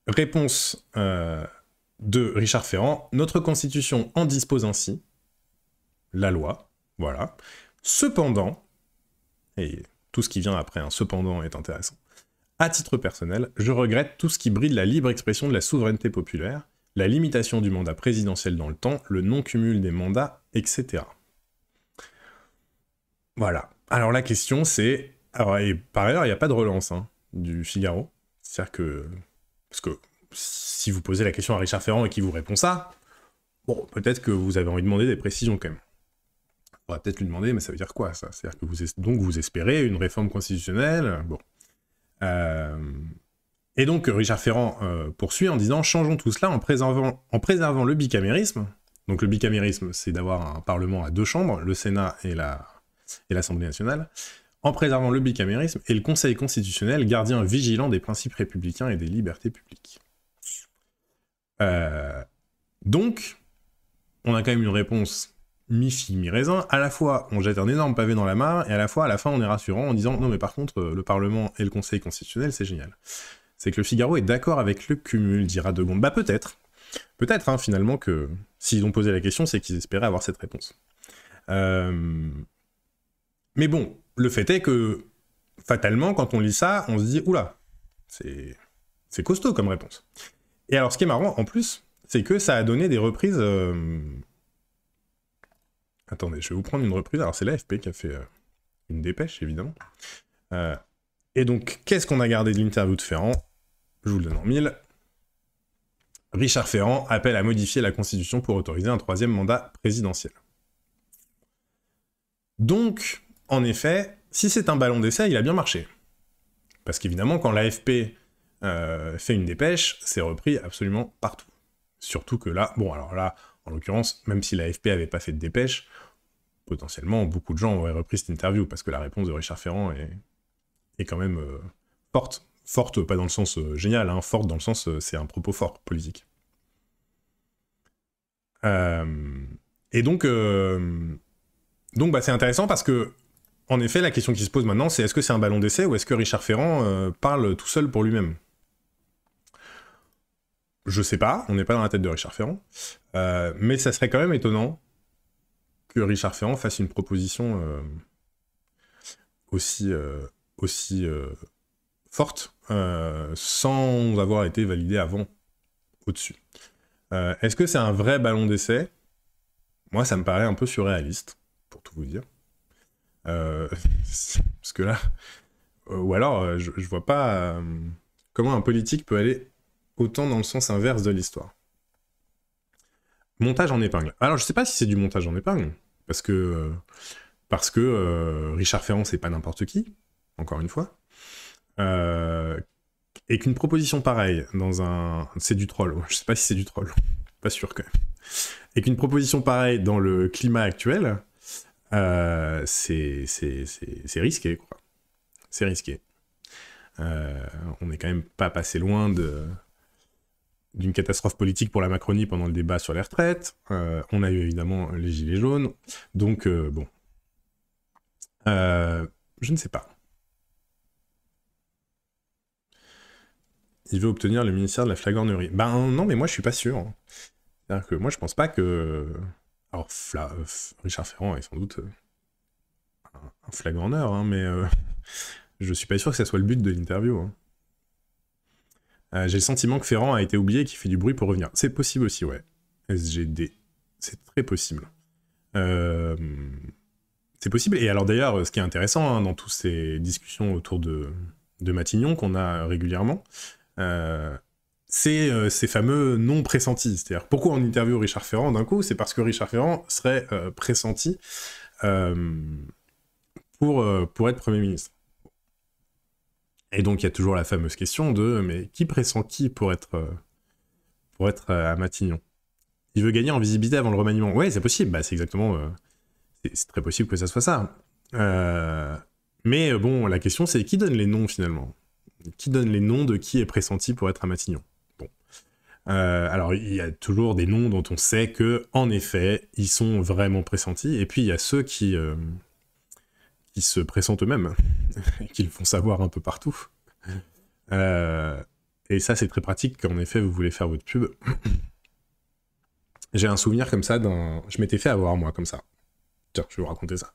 Réponse de Richard Ferrand, notre Constitution en dispose ainsi, la loi, voilà. Cependant, et tout ce qui vient après un cependant est intéressant, à titre personnel, je regrette tout ce qui bride la libre expression de la souveraineté populaire, la limitation du mandat présidentiel dans le temps, le non-cumul des mandats, etc. Voilà. Alors la question c'est... Alors, et par ailleurs, il n'y a pas de relance du Figaro. C'est-à-dire que... Parce que si vous posez la question à Richard Ferrand et qu'il vous répond ça, bon, peut-être que vous avez envie de demander des précisions quand même. On va peut-être lui demander, mais ça veut dire quoi ça? C'est-à-dire que vous espérez une réforme constitutionnelle, bon. Et donc Richard Ferrand poursuit en disant « Changeons tout cela en préservant le bicamérisme ». Donc le bicamérisme, c'est d'avoir un parlement à 2 chambres, le Sénat et l'Assemblée nationale, en préservant le bicamérisme et le Conseil constitutionnel, gardien vigilant des principes républicains et des libertés publiques. Donc, on a quand même une réponse mi-figue, mi-raisin. À la fois, on jette un énorme pavé dans la mare, et à la fois, à la fin, on est rassurant en disant « Non, mais par contre, le Parlement et le Conseil constitutionnel, c'est génial. » C'est que le Figaro est d'accord avec le cumul, dira de Gonde. Bah peut-être. Peut-être, finalement, que s'ils ont posé la question, c'est qu'ils espéraient avoir cette réponse. Mais bon, le fait est que, fatalement, quand on lit ça, on se dit, oula, c'est costaud comme réponse. Et alors, ce qui est marrant, en plus, c'est que ça a donné des reprises... Attendez, je vais vous prendre une reprise. Alors, c'est l'AFP qui a fait une dépêche, évidemment. Et donc, qu'est-ce qu'on a gardé de l'interview de Ferrand? Je vous le donne en mille. Richard Ferrand appelle à modifier la Constitution pour autoriser un 3e mandat présidentiel. Donc, en effet, si c'est un ballon d'essai, il a bien marché. Parce qu'évidemment, quand l'AFP fait une dépêche, c'est repris absolument partout. Surtout que là, bon, alors là, en l'occurrence, même si l'AFP avait pas fait de dépêche, potentiellement, beaucoup de gens auraient repris cette interview, parce que la réponse de Richard Ferrand est quand même forte. Forte, pas dans le sens génial, hein, forte dans le sens, c'est un propos fort, politique. Et donc bah, c'est intéressant parce que, en effet, la question qui se pose maintenant, c'est est-ce que c'est un ballon d'essai ou est-ce que Richard Ferrand parle tout seul pour lui-même? Je sais pas, on n'est pas dans la tête de Richard Ferrand, mais ça serait quand même étonnant que Richard Ferrand fasse une proposition aussi forte, sans avoir été validée avant, au-dessus. Est-ce que c'est un vrai ballon d'essai? Moi, ça me paraît un peu surréaliste, pour tout vous dire. Parce que là... ou alors, je vois pas comment un politique peut aller autant dans le sens inverse de l'histoire. Montage en épingle. Alors, je sais pas si c'est du montage en épingle, parce que Richard Ferrand, c'est pas n'importe qui, encore une fois. Et qu'une proposition pareille dans un... C'est du troll, je sais pas si c'est du troll, pas sûr quand même. Et qu'une proposition pareille dans le climat actuel, c'est risqué, quoi. C'est risqué. On n'est quand même pas passé loin d'une catastrophe politique pour la Macronie pendant le débat sur les retraites. On a eu évidemment les gilets jaunes. Donc, bon. Je ne sais pas. Il veut obtenir le ministère de la flagornerie. Ben non, mais moi je suis pas sûr. C'est-à-dire que moi je pense pas que... Alors Richard Ferrand est sans doute un flagorneur, hein, mais je suis pas sûr que ça soit le but de l'interview. Hein. J'ai le sentiment que Ferrand a été oublié et qu'il fait du bruit pour revenir. C'est possible aussi, ouais. SGD. C'est très possible. C'est possible. Et alors d'ailleurs, ce qui est intéressant hein, dans toutes ces discussions autour de Matignon qu'on a régulièrement, c'est ces fameux non pressentis. C'est-à-dire, pourquoi on interviewe Richard Ferrand d'un coup? C'est parce que Richard Ferrand serait pressenti pour être Premier ministre. Et donc, il y a toujours la fameuse question de mais qui pressent qui pour être à Matignon? Il veut gagner en visibilité avant le remaniement. Ouais, c'est possible. Bah, c'est exactement... c'est très possible que ça soit ça. Mais bon, la question, c'est qui donne les noms, finalement? Qui donne les noms de qui est pressenti pour être à Matignon? Bon. Alors, il y a toujours des noms dont on sait que, en effet, ils sont vraiment pressentis. Et puis, il y a ceux qui se pressentent eux-mêmes, qui le font savoir un peu partout. Et ça, c'est très pratique quand, en effet, vous voulez faire votre pub. J'ai un souvenir comme ça Je m'étais fait avoir, moi, comme ça. Tiens, je vais vous raconter ça.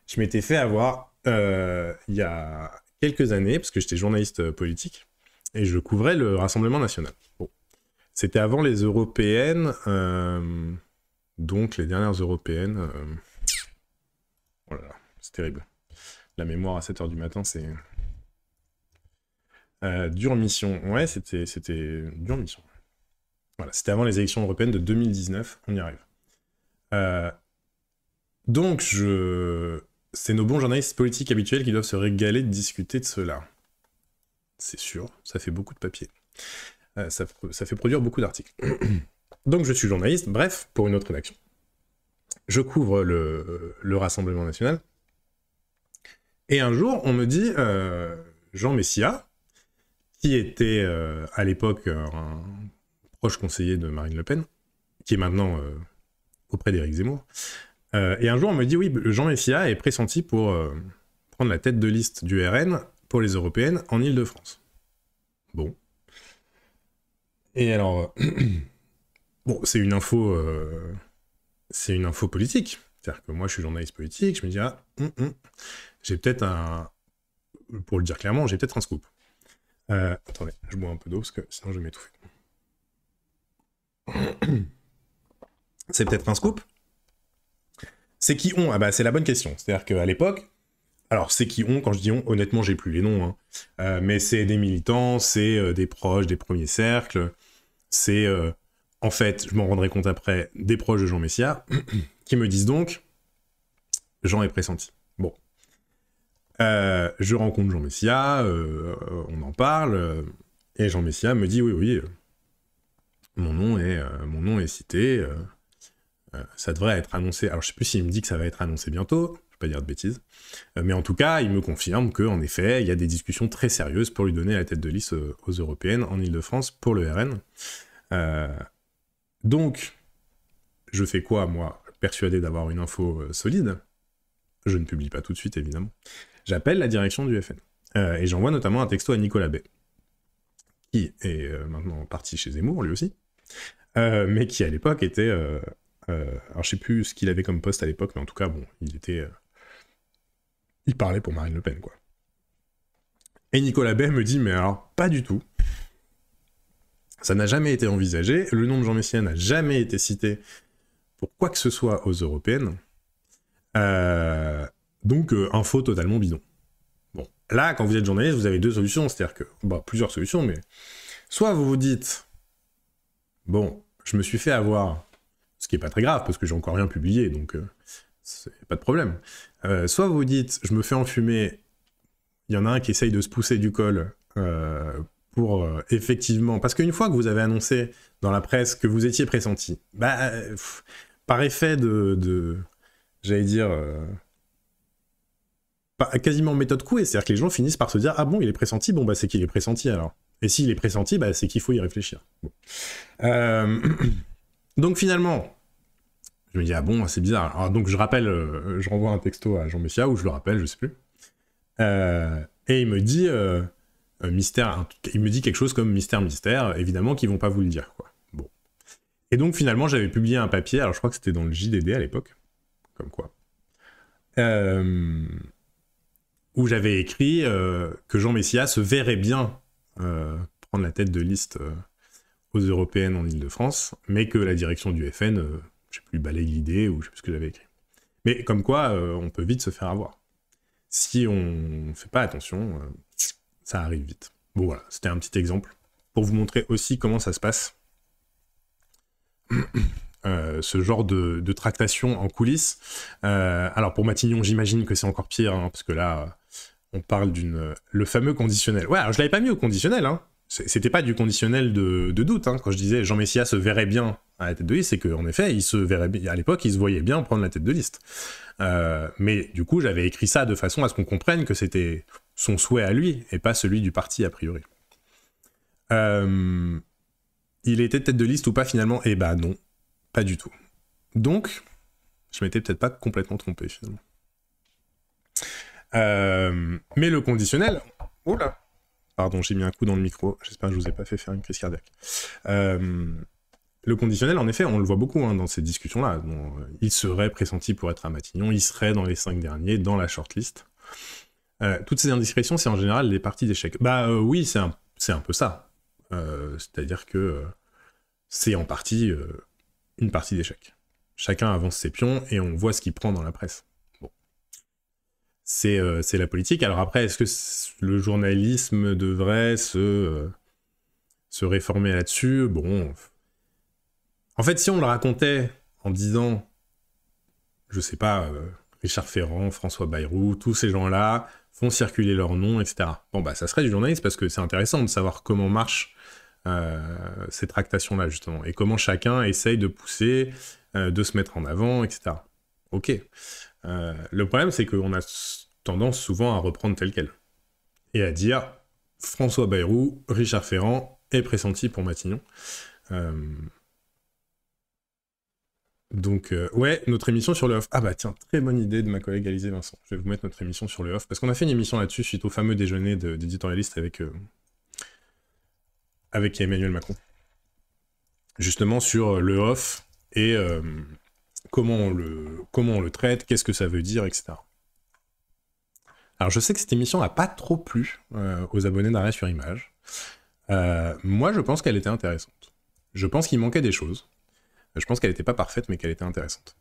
Je m'étais fait avoir il y a quelques années, parce que j'étais journaliste politique, et je couvrais le Rassemblement national. Bon. C'était avant les européennes, donc les dernières européennes. Oh là là, c'est terrible. La mémoire à 7h du matin, c'est... dure mission. Ouais, c'était dure mission. Voilà, c'était avant les élections européennes de 2019, on y arrive. Donc, c'est nos bons journalistes politiques habituels qui doivent se régaler de discuter de cela. C'est sûr, ça fait beaucoup de papier. Ça fait produire beaucoup d'articles. Donc, je suis journaliste, bref, pour une autre rédaction. Je couvre le Rassemblement national. Et un jour, on me dit, Jean Messia, qui était à l'époque un proche conseiller de Marine Le Pen, qui est maintenant auprès d'Éric Zemmour, et un jour, on me dit, oui, Jean Messia est pressenti pour prendre la tête de liste du RN pour les européennes en Île-de-France. Bon. Et alors, bon, c'est une info politique. C'est-à-dire que moi, je suis journaliste politique, je me dis, ah, j'ai peut-être pour le dire clairement, j'ai peut-être un scoop. Attendez, je bois un peu d'eau, parce que sinon je vais m'étouffer. C'est peut-être un scoop. C'est qui ont? Ah bah, c'est la bonne question. C'est-à-dire qu'à l'époque, alors c'est qui ont, quand je dis ont, honnêtement, j'ai plus les noms, hein. Mais c'est des militants, c'est des proches, des premiers cercles, c'est, en fait, je m'en rendrai compte après, des proches de Jean Messia, qui me disent donc, Jean est pressenti. Bon. Je rencontre Jean Messia, on en parle, et Jean Messia me dit, oui, mon nom est cité, ça devrait être annoncé. Alors je sais plus s'il me dit que ça va être annoncé bientôt, je vais pas dire de bêtises, mais en tout cas, il me confirme qu'en effet, il y a des discussions très sérieuses pour lui donner la tête de liste aux européennes en Ile-de-France pour le RN. Donc, je fais quoi, moi, persuadé d'avoir une info solide? Je ne publie pas tout de suite, évidemment. J'appelle la direction du FN. Et j'envoie notamment un texto à Nicolas Bay, qui est maintenant parti chez Zemmour, lui aussi, mais qui à l'époque était... alors je sais plus ce qu'il avait comme poste à l'époque, mais en tout cas, bon, il parlait pour Marine Le Pen, quoi. Et Nicolas Bay me dit, mais alors, pas du tout. Ça n'a jamais été envisagé, le nom de Jean Messia n'a jamais été cité pour quoi que ce soit aux européennes. Donc, info totalement bidon. Bon, là, quand vous êtes journaliste, vous avez deux solutions, c'est-à-dire que, bah, plusieurs solutions, mais soit vous vous dites, bon, je me suis fait avoir, ce qui est pas très grave, parce que j'ai encore rien publié, donc c'est pas de problème. Soit vous vous dites, je me fais enfumer, il y en a un qui essaye de se pousser du col pour effectivement... Parce qu'une fois que vous avez annoncé dans la presse que vous étiez pressenti, bah, par effet j'allais dire... quasiment méthode couée, c'est-à-dire que les gens finissent par se dire, ah bon, il est pressenti, bon bah c'est qu'il est pressenti alors. Et s'il est pressenti, bah c'est qu'il faut y réfléchir. Bon. Donc finalement, je me dis, ah bon, c'est bizarre. Alors donc je rappelle, je renvoie un texto à Jean Messia, ou je le rappelle, je sais plus. Et il me dit, mystère, il me dit quelque chose comme mystère, évidemment qu'ils vont pas vous le dire, quoi. Bon. Et donc finalement, j'avais publié un papier, alors je crois que c'était dans le JDD à l'époque, comme quoi. Où j'avais écrit que Jean Messia se verrait bien prendre la tête de liste aux européennes en Ile-de-France, mais que la direction du FN, je sais plus, balaye l'idée, ou je sais plus ce que j'avais écrit. Mais comme quoi, on peut vite se faire avoir. Si on fait pas attention, ça arrive vite. Bon voilà, c'était un petit exemple, pour vous montrer aussi comment ça se passe. Ce genre de tractation en coulisses. Alors pour Matignon, j'imagine que c'est encore pire, hein, parce que là, on parle le fameux conditionnel. Ouais, alors je l'avais pas mis au conditionnel, hein. C'était pas du conditionnel de doute, hein. Quand je disais Jean Messia se verrait bien à la tête de liste, c'est qu'en effet, il se verrait bien, à l'époque, il se voyait bien prendre la tête de liste. Mais du coup, j'avais écrit ça de façon à ce qu'on comprenne que c'était son souhait à lui, et pas celui du parti, a priori. Il était tête de liste ou pas, finalement? Eh ben non, pas du tout. Donc, je m'étais peut-être pas complètement trompé, finalement. Mais le conditionnel... Oula! Pardon, j'ai mis un coup dans le micro. J'espère que je vous ai pas fait faire une crise cardiaque. Le conditionnel, en effet, on le voit beaucoup hein, dans ces discussions-là. Bon, il serait pressenti pour être à Matignon, il serait dans les 5 derniers, dans la shortlist. Toutes ces indiscrétions, c'est en général les parties d'échecs. Bah oui, c'est un peu ça. C'est-à-dire que c'est en partie une partie d'échecs. Chacun avance ses pions et on voit ce qu'il prend dans la presse. Bon. C'est la politique. Alors après, est-ce que le journalisme devrait se réformer là-dessus? Bon. En fait, si on le racontait en disant, je sais pas, Richard Ferrand, François Bayrou, tous ces gens-là font circuler leurs noms, etc. Bon, bah ça serait du journalisme parce que c'est intéressant de savoir comment marchent ces tractations-là, justement, et comment chacun essaye de pousser, de se mettre en avant, etc. Ok. Le problème, c'est qu'on a tendance souvent à reprendre tel quel. Et à dire, François Bayrou, Richard Ferrand est pressenti pour Matignon. Donc, ouais, notre émission sur le off. Ah bah tiens, très bonne idée de ma collègue Alizé Vincent. Je vais vous mettre notre émission sur le off, parce qu'on a fait une émission là-dessus suite au fameux déjeuner d'éditorialistes avec Emmanuel Macron. Justement sur le off et comment on le traite, qu'est-ce que ça veut dire, etc. Alors je sais que cette émission n'a pas trop plu aux abonnés d'Arrêt sur Image. Moi je pense qu'elle était intéressante. Je pense qu'il manquait des choses. Je pense qu'elle n'était pas parfaite, mais qu'elle était intéressante.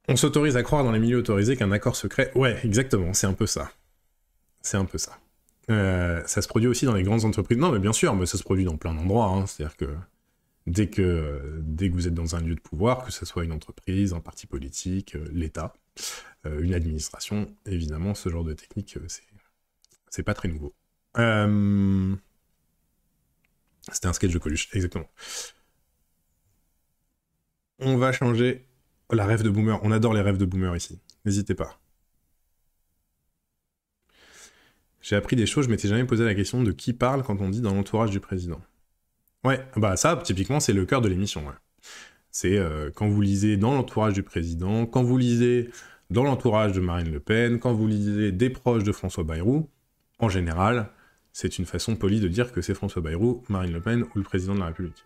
On s'autorise à croire dans les milieux autorisés qu'un accord secret... Ouais, exactement, c'est un peu ça. C'est un peu ça. Ça se produit aussi dans les grandes entreprises. Non, mais bien sûr, mais ça se produit dans plein d'endroits. Hein. C'est-à-dire que dès que vous êtes dans un lieu de pouvoir, que ce soit une entreprise, un parti politique, l'État, une administration, évidemment, ce genre de technique, c'est pas très nouveau. C'était un sketch de Coluche, exactement. On va changer la rêve de boomer. On adore les rêves de boomer ici. N'hésitez pas. J'ai appris des choses, je m'étais jamais posé la question de qui parle quand on dit dans l'entourage du président. Ouais, bah ça, typiquement, c'est le cœur de l'émission. Ouais. C'est quand vous lisez dans l'entourage du président, quand vous lisez dans l'entourage de Marine Le Pen, quand vous lisez des proches de François Bayrou, en général, c'est une façon polie de dire que c'est François Bayrou, Marine Le Pen ou le président de la République.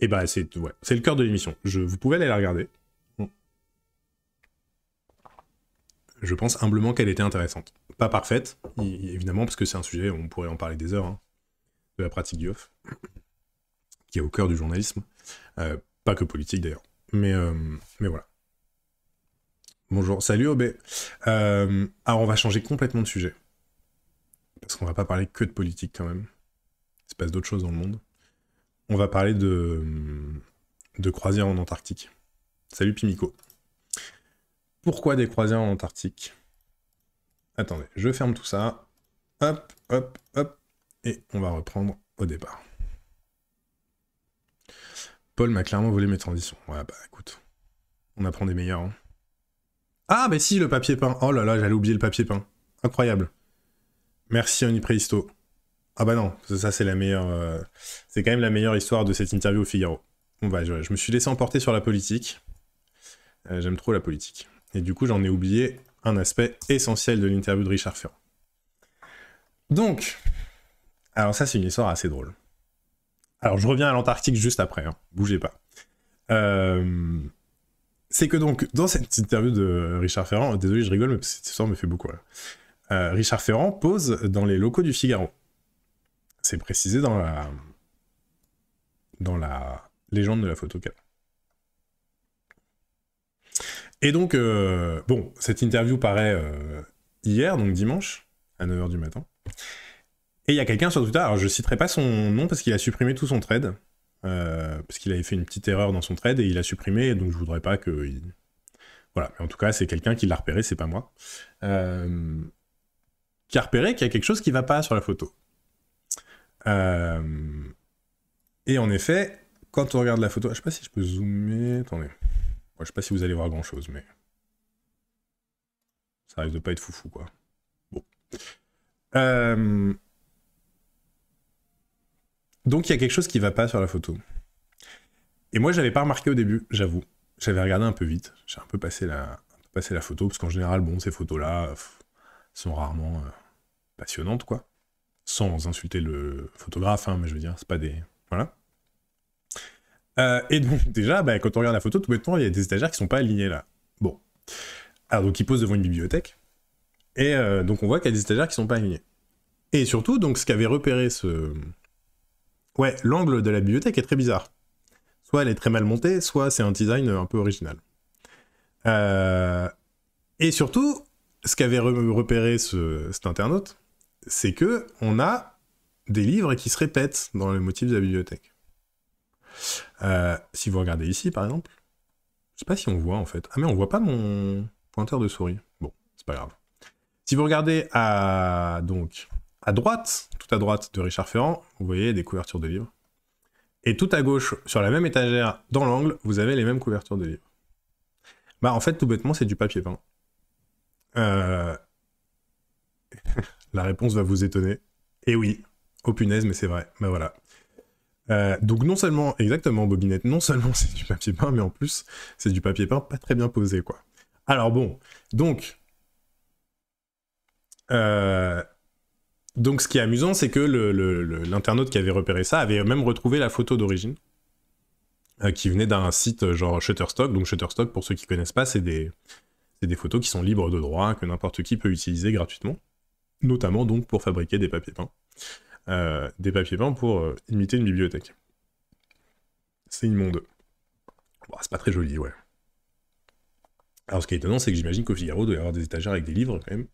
Et bah, c'est le cœur de l'émission. Vous pouvez aller la regarder. Je pense humblement qu'elle était intéressante. Pas parfaite, évidemment, parce que c'est un sujet, on pourrait en parler des heures, hein, de la pratique du off, qui est au cœur du journalisme. Pas que politique d'ailleurs. Mais voilà. Bonjour, salut OB. Alors on va changer complètement de sujet. Parce qu'on va pas parler que de politique quand même. Il se passe d'autres choses dans le monde. On va parler de croisières en Antarctique. Salut Pimico. Pourquoi des croisières en Antarctique? Attendez, je ferme tout ça. Hop, hop, hop. Et on va reprendre au départ. Paul m'a clairement volé mes transitions. Ouais, bah écoute, on apprend des meilleurs. Hein. Ah, mais si, le papier peint. Oh là là, j'allais oublier le papier peint. Incroyable. Merci, Oni Préhisto. Ah bah non, ça c'est la meilleure... c'est quand même la meilleure histoire de cette interview au Figaro. Bon bah, je me suis laissé emporter sur la politique. J'aime trop la politique. Et du coup, j'en ai oublié un aspect essentiel de l'interview de Richard Ferrand. Donc, alors ça, c'est une histoire assez drôle. Alors, je reviens à l'Antarctique juste après, hein. Bougez pas. C'est que donc, dans cette interview de Richard Ferrand, désolé, je rigole, mais cette histoire me fait beaucoup rire. Richard Ferrand pose dans les locaux du Figaro. C'est précisé dans la légende de la photocap. Et donc, bon, cette interview paraît hier, donc dimanche, à 9h du matin. Et il y a quelqu'un sur Twitter, alors je citerai pas son nom parce qu'il a supprimé tout son thread, parce qu'il avait fait une petite erreur dans son thread et il a supprimé, donc je voudrais pas que... Voilà, mais en tout cas, c'est quelqu'un qui l'a repéré, c'est pas moi. Qui a repéré qu'il y a quelque chose qui va pas sur la photo. Et en effet, quand on regarde la photo... Je sais pas si je peux zoomer... Attendez... Je sais pas si vous allez voir grand chose, mais ça risque de pas être foufou, quoi. Bon. Donc il y a quelque chose qui va pas sur la photo. Et moi, j'avais pas remarqué au début, j'avoue. J'avais regardé un peu vite. J'ai un peu passé la photo, parce qu'en général, bon, ces photos-là sont rarement passionnantes, quoi. Sans insulter le photographe, hein, mais je veux dire, c'est pas des... Voilà. Et donc, déjà, bah, quand on regarde la photo, tout bêtement, il y a des étagères qui sont pas alignées là. Bon. Alors, donc, ils posent devant une bibliothèque. Et donc, on voit qu'il y a des étagères qui sont pas alignées. Et surtout, donc, ce qu'avait repéré ce... Ouais, l'angle de la bibliothèque est très bizarre. Soit elle est très mal montée, soit c'est un design un peu original. Et surtout, ce qu'avait repéré cet internaute, c'est que on a des livres qui se répètent dans le motif de la bibliothèque. Si vous regardez ici, par exemple, je sais pas si on voit, en fait. Ah, mais on voit pas mon pointeur de souris. Bon, c'est pas grave. Si vous regardez donc, à droite, tout à droite de Richard Ferrand, vous voyez des couvertures de livres. Et tout à gauche, sur la même étagère, dans l'angle, vous avez les mêmes couvertures de livres. Bah, en fait, tout bêtement, c'est du papier peint. La réponse va vous étonner. Et oui, oh punaise, mais c'est vrai. Bah voilà. Donc non seulement, exactement, Bobinette, non seulement c'est du papier peint, mais en plus, c'est du papier peint pas très bien posé, quoi. Alors bon, donc ce qui est amusant, c'est que l'internaute qui avait repéré ça avait même retrouvé la photo d'origine. qui venait d'un site genre Shutterstock. Donc Shutterstock, pour ceux qui connaissent pas, c'est des photos qui sont libres de droit, que n'importe qui peut utiliser gratuitement, notamment donc pour fabriquer des papiers peints. Des papiers peints pour imiter une bibliothèque. C'est immonde. Bon, c'est pas très joli, ouais. Alors ce qui est étonnant, c'est que j'imagine qu'au Figaro, il doit y avoir des étagères avec des livres, quand même.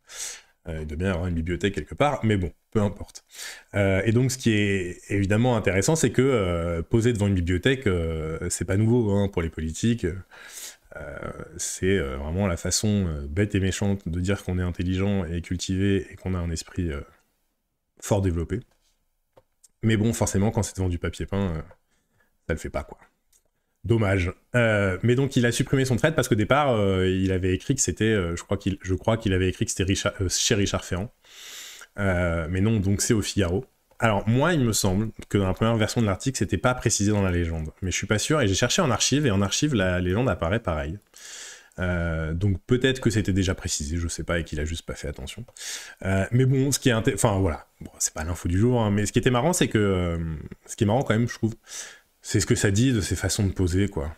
Il doit bien y avoir une bibliothèque quelque part, mais bon, peu importe. Et donc ce qui est évidemment intéressant, c'est que poser devant une bibliothèque, c'est pas nouveau hein, pour les politiques. C'est vraiment la façon bête et méchante de dire qu'on est intelligent et cultivé et qu'on a un esprit fort développé. Mais bon, forcément, quand c'est devant du papier peint, ça le fait pas, quoi. Dommage. Mais donc, il a supprimé son thread parce qu'au départ, il avait écrit que c'était... je crois qu'il avait écrit que c'était chez Richard Ferrand. Mais non, donc c'est au Figaro. Alors, moi, il me semble que dans la première version de l'article, c'était pas précisé dans la légende. Mais je suis pas sûr, et j'ai cherché en archive, et en archive, la légende apparaît pareil. Donc peut-être que c'était déjà précisé, je sais pas, et qu'il a juste pas fait attention. Mais bon, ce qui est enfin voilà, bon, c'est pas l'info du jour, hein, mais ce qui était marrant, c'est que ce qui est marrant quand même, je trouve, c'est ce que ça dit de ces façons de poser, quoi.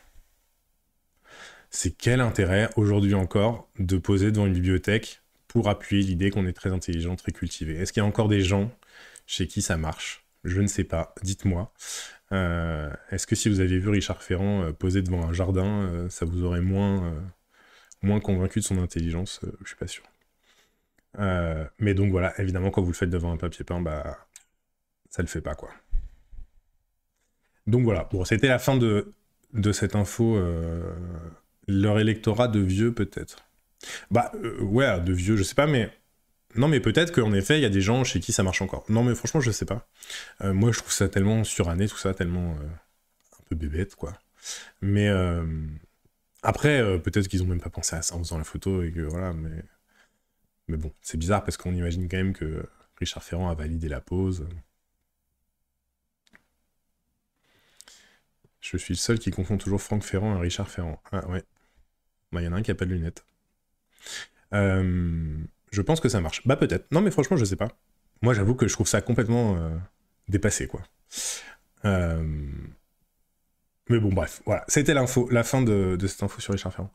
C'est quel intérêt aujourd'hui encore de poser devant une bibliothèque pour appuyer l'idée qu'on est très intelligent, très cultivé. Est-ce qu'il y a encore des gens chez qui ça marche? Je ne sais pas, dites-moi. Est-ce que si vous aviez vu Richard Ferrand poser devant un jardin, ça vous aurait moins convaincu de son intelligence? Je suis pas sûr. Mais donc voilà, évidemment, quand vous le faites devant un papier peint, bah, ça le fait pas, quoi. Donc voilà, bon, c'était la fin de cette info. Leur électorat de vieux, peut-être. Bah, ouais, de vieux, je sais pas, mais... Non, mais peut-être qu'en effet, il y a des gens chez qui ça marche encore. Non, mais franchement, je sais pas. Moi, je trouve ça tellement suranné, tout ça, tellement un peu bébête, quoi. Mais après, peut-être qu'ils ont même pas pensé à ça en faisant la photo, et que voilà, mais bon, c'est bizarre, parce qu'on imagine quand même que Richard Ferrand a validé la pose. Je suis le seul qui confond toujours Franck Ferrand et Richard Ferrand. Ah ouais. Bah, y en a un qui a pas de lunettes. Je pense que ça marche. Bah peut-être. Non mais franchement, je sais pas. Moi, j'avoue que je trouve ça complètement dépassé, quoi. Mais bon, bref, voilà. C'était l'info, la fin de cette info sur Richard Ferrand.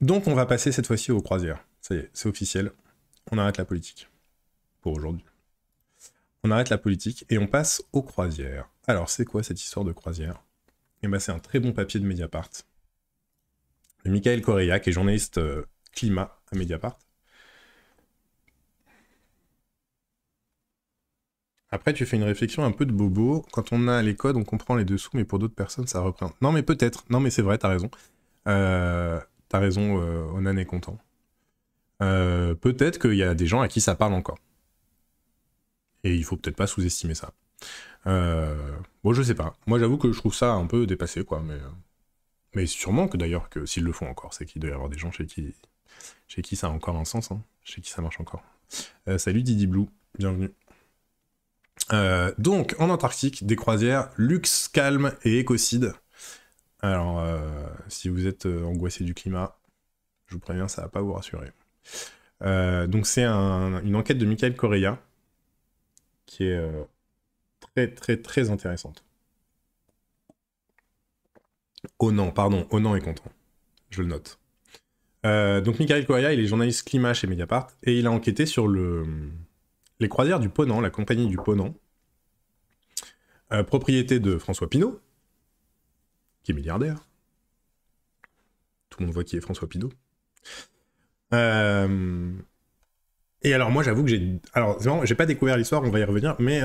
Donc, on va passer cette fois-ci aux croisières. Ça y est, c'est officiel. On arrête la politique. Pour aujourd'hui. On arrête la politique et on passe aux croisières. Alors, c'est quoi cette histoire de croisière? Eh ben, c'est un très bon papier de Mediapart. De Michael Correa, qui est journaliste climat à Mediapart. Après, tu fais une réflexion un peu de bobo. Quand on a les codes, on comprend les dessous, mais pour d'autres personnes, ça représente. Non, mais peut-être. Non, mais c'est vrai, t'as raison. T'as raison, Onan est content. Peut-être qu'il y a des gens à qui ça parle encore. Et il faut peut-être pas sous-estimer ça. Bon, je sais pas. Moi, j'avoue que je trouve ça un peu dépassé, quoi. Mais sûrement que d'ailleurs, que s'ils le font encore, c'est qu'il doit y avoir des gens chez qui ça a encore un sens, hein, chez qui ça marche encore. Salut Didi Blue, bienvenue. Donc, en Antarctique, des croisières luxe, calme et écocide. Alors, si vous êtes angoissé du climat, je vous préviens, ça va pas vous rassurer. Donc, c'est une enquête de Michael Correa qui est très, très, très intéressante. Onan est content. Je le note. Donc, Michael Correa, il est journaliste climat chez Mediapart et il a enquêté sur les croisières du Ponant, la compagnie du Ponant, propriété de François Pinault, qui est milliardaire. Tout le monde voit qui est François Pinault. Et alors moi j'avoue que j'ai pas découvert l'histoire, on va y revenir, mais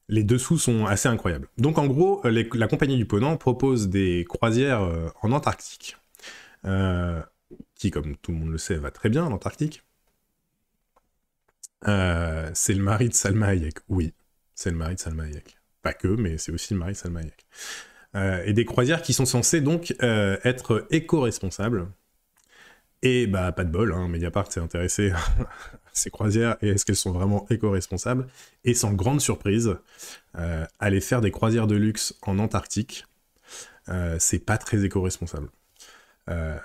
les dessous sont assez incroyables. Donc en gros, la compagnie du Ponant propose des croisières en Antarctique, qui comme tout le monde le sait va très bien en Antarctique. C'est le mari de Salma Hayek. Oui, c'est le mari de Salma Hayek. Pas que, mais c'est aussi le mari de Salma Hayek. Et des croisières qui sont censées donc être éco-responsables. Et bah, pas de bol, hein, Mediapart s'est intéressé à ces croisières et est-ce qu'elles sont vraiment éco-responsables. Et sans grande surprise, aller faire des croisières de luxe en Antarctique, c'est pas très éco-responsable.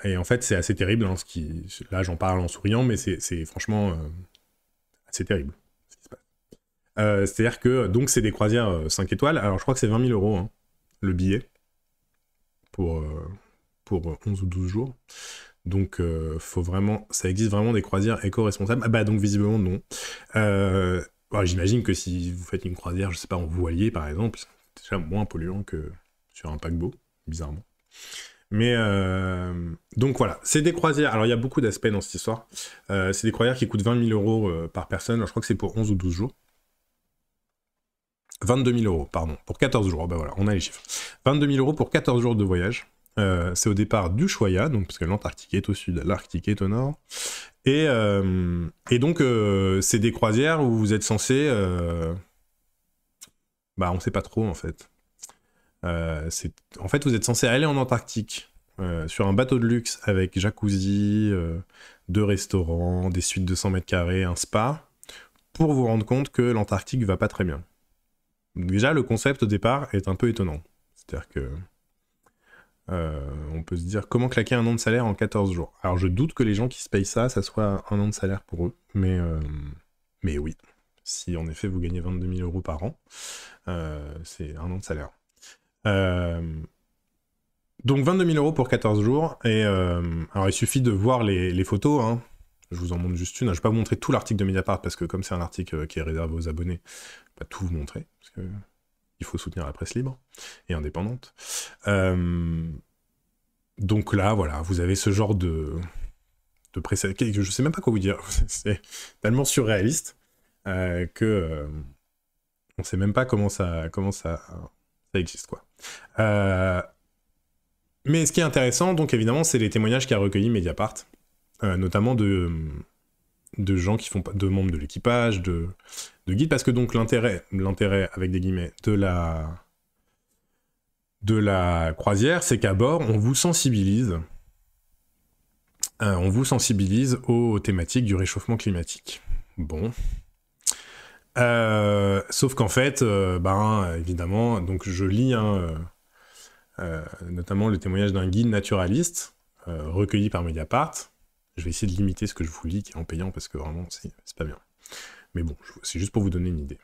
Et en fait, c'est assez terrible. Hein, là, j'en parle en souriant, mais c'est franchement... c'est terrible. C'est-à-dire que donc c'est des croisières 5 étoiles, alors je crois que c'est 20 000 €, hein, le billet pour 11 ou 12 jours. Donc, faut vraiment, ça existe vraiment des croisières éco-responsables. Ah bah donc visiblement non. Bon, j'imagine que si vous faites une croisière, je sais pas, en voilier par exemple, c'est déjà moins polluant que sur un paquebot, bizarrement. Mais donc voilà, c'est des croisières. Alors il y a beaucoup d'aspects dans cette histoire. C'est des croisières qui coûtent 20 000 euros par personne. Alors, je crois que c'est pour 11 ou 12 jours. 22 000 euros, pardon, pour 14 jours. Ben voilà, on a les chiffres. 22 000 euros pour 14 jours de voyage. C'est au départ d'Ushuaïa, donc parce que l'Antarctique est au sud, l'Arctique est au nord. Et donc, c'est des croisières où vous êtes censé... Bah, on sait pas trop, en fait. En fait, vous êtes censé aller en Antarctique sur un bateau de luxe avec jacuzzi, 2 restaurants, des suites de 100 mètres carrés, un spa, pour vous rendre compte que l'Antarctique va pas très bien. Déjà, le concept au départ est un peu étonnant. C'est-à-dire que on peut se dire comment claquer un an de salaire en 14 jours. Alors, je doute que les gens qui se payent ça soit un an de salaire pour eux, mais oui. Si en effet vous gagnez 22 000 euros par an, c'est un an de salaire. Donc 22 000 euros pour 14 jours, et alors il suffit de voir les photos, hein. Je vous en montre juste une. Je ne vais pas vous montrer tout l'article de Mediapart, parce que comme c'est un article qui est réservé aux abonnés, je ne vais pas tout vous montrer, parce que il faut soutenir la presse libre et indépendante. Donc là, voilà, vous avez ce genre de précédent, je ne sais même pas quoi vous dire, c'est tellement surréaliste que on ne sait même pas comment ça existe, quoi. Mais ce qui est intéressant, donc évidemment, c'est les témoignages qu'a recueilli Mediapart, notamment de gens qui font de membres de l'équipage, de guides, parce que donc l'intérêt avec des guillemets de la croisière, c'est qu'à bord, on vous sensibilise aux thématiques du réchauffement climatique. Bon. Sauf qu'en fait, évidemment, donc je lis notamment le témoignage d'un guide naturaliste recueilli par Mediapart. Je vais essayer de limiter ce que je vous lis qui est en payant parce que vraiment c'est pas bien. Mais bon, c'est juste pour vous donner une idée.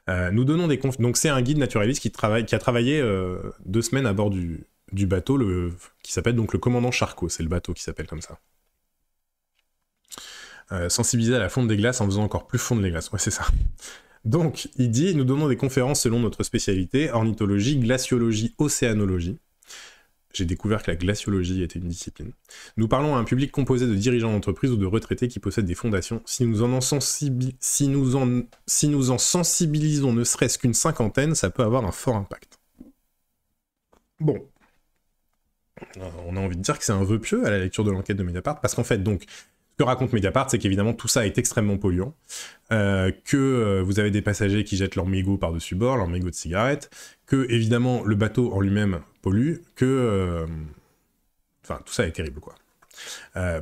Nous donnons des donc c'est un guide naturaliste qui a travaillé 2 semaines à bord du bateau qui s'appelle donc le commandant Charcot. C'est le bateau qui s'appelle comme ça. Sensibiliser à la fonte des glaces en faisant encore plus fondre les glaces. Ouais, c'est ça. Donc, il dit, nous donnons des conférences selon notre spécialité, ornithologie, glaciologie, océanologie. J'ai découvert que la glaciologie était une discipline. Nous parlons à un public composé de dirigeants d'entreprise ou de retraités qui possèdent des fondations. Si nous en sensibilisons ne serait-ce qu'une cinquantaine, ça peut avoir un fort impact. Bon. On a envie de dire que c'est un vœu pieux à la lecture de l'enquête de Mediapart, parce qu'en fait, donc, ce que raconte Mediapart, c'est qu'évidemment tout ça est extrêmement polluant, que vous avez des passagers qui jettent leurs mégots par-dessus bord, leurs mégots de cigarettes, que évidemment le bateau en lui-même pollue, que... Enfin, tout ça est terrible, quoi.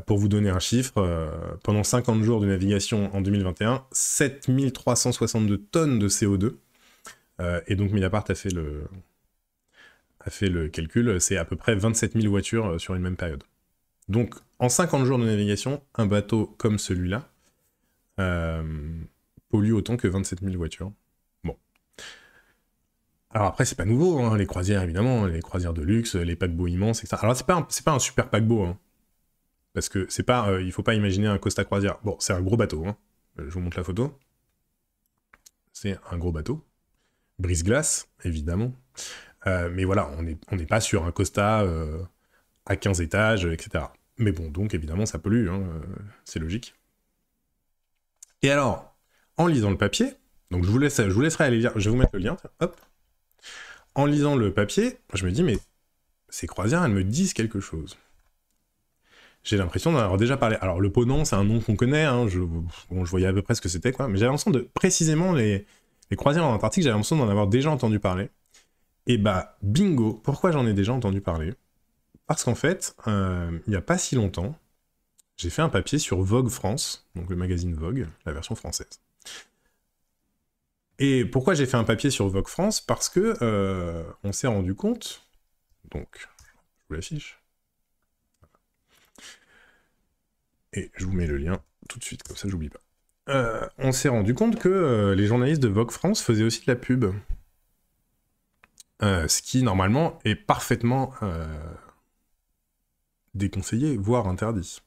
Pour vous donner un chiffre, pendant 50 jours de navigation en 2021, 7362 tonnes de CO2, et donc Mediapart a fait le calcul, c'est à peu près 27 000 voitures sur une même période. Donc, en 50 jours de navigation, un bateau comme celui-là pollue autant que 27 000 voitures. Bon. Alors après, c'est pas nouveau, hein, les croisières, évidemment, les croisières de luxe, les paquebots immenses, etc. Alors, c'est pas un super paquebot, hein, parce que c'est pas, il faut pas imaginer un Costa Croisière. Bon, c'est un gros bateau, hein. Je vous montre la photo. C'est un gros bateau. Brise-glace, évidemment. Mais voilà, on n'est pas sur un Costa à 15 étages, etc. Mais bon, donc évidemment, ça pollue, hein, c'est logique. Et alors, en lisant le papier, donc je vous laisserai aller lire, je vais vous mettre le lien, hop. En lisant le papier, je me dis, mais ces croisières, elles me disent quelque chose. J'ai l'impression d'en avoir déjà parlé. Alors, le Ponant, c'est un nom qu'on connaît, hein, je voyais à peu près ce que c'était, quoi, mais j'avais l'impression de, précisément, les croisières en Antarctique, j'avais l'impression d'en avoir déjà entendu parler. Et bah, bingo, pourquoi j'en ai déjà entendu parler ? Parce qu'en fait, il n'y a pas si longtemps, j'ai fait un papier sur Vogue France, donc le magazine Vogue, la version française. Et pourquoi j'ai fait un papier sur Vogue France ? Parce que on s'est rendu compte, donc je vous l'affiche, et je vous mets le lien tout de suite, comme ça j'oublie pas. On s'est rendu compte que les journalistes de Vogue France faisaient aussi de la pub. ce qui normalement est parfaitement déconseillé, voire interdit.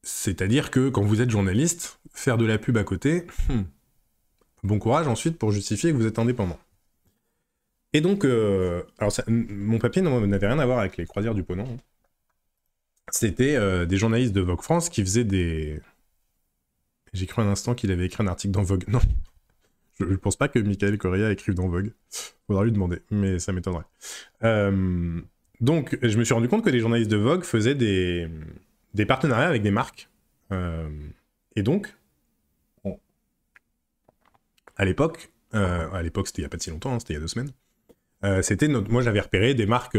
C'est-à-dire que quand vous êtes journaliste, faire de la pub à côté, bon courage ensuite pour justifier que vous êtes indépendant. Et donc, alors mon papier n'avait rien à voir avec les croisières du Ponant. Hein. C'était des journalistes de Vogue France qui faisaient des... J'ai cru un instant qu'il avait écrit un article dans Vogue. Non, je ne pense pas que Michael Correa écrive dans Vogue. Faudra lui demander, mais ça m'étonnerait. Donc, je me suis rendu compte que les journalistes de Vogue faisaient des partenariats avec des marques. Et donc, à l'époque, c'était il n'y a pas si longtemps, hein, c'était il y a 2 semaines, moi j'avais repéré des marques,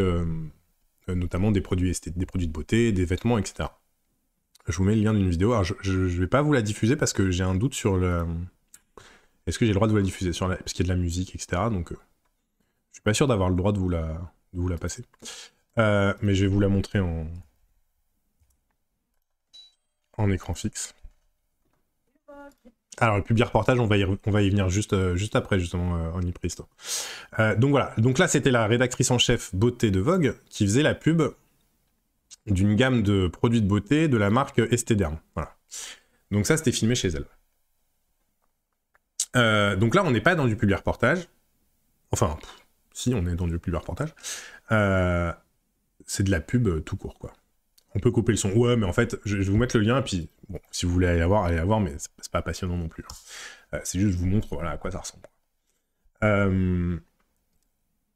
notamment des produits de beauté, des vêtements, etc. Je vous mets le lien d'une vidéo. Alors, je vais pas vous la diffuser parce que j'ai un doute sur le... Est-ce que j'ai le droit de vous la diffuser parce qu'il y a de la musique, etc. Donc, je suis pas sûr d'avoir le droit de vous la passer. Mais je vais vous la montrer en écran fixe. Alors, le public reportage, on va y venir juste après, justement, en e-pristo. Donc voilà. Donc là, c'était la rédactrice en chef beauté de Vogue qui faisait la pub d'une gamme de produits de beauté de la marque Esthederm. Voilà. Donc ça, c'était filmé chez elle. Donc là, on n'est pas dans du public reportage. Enfin, si, on est dans du public reportage. C'est de la pub tout court, quoi. On peut couper le son. Ouais, mais en fait, je vais vous mettre le lien, et puis, bon, si vous voulez aller la voir, mais c'est pas passionnant non plus. Hein. C'est juste, je vous montre, voilà, à quoi ça ressemble.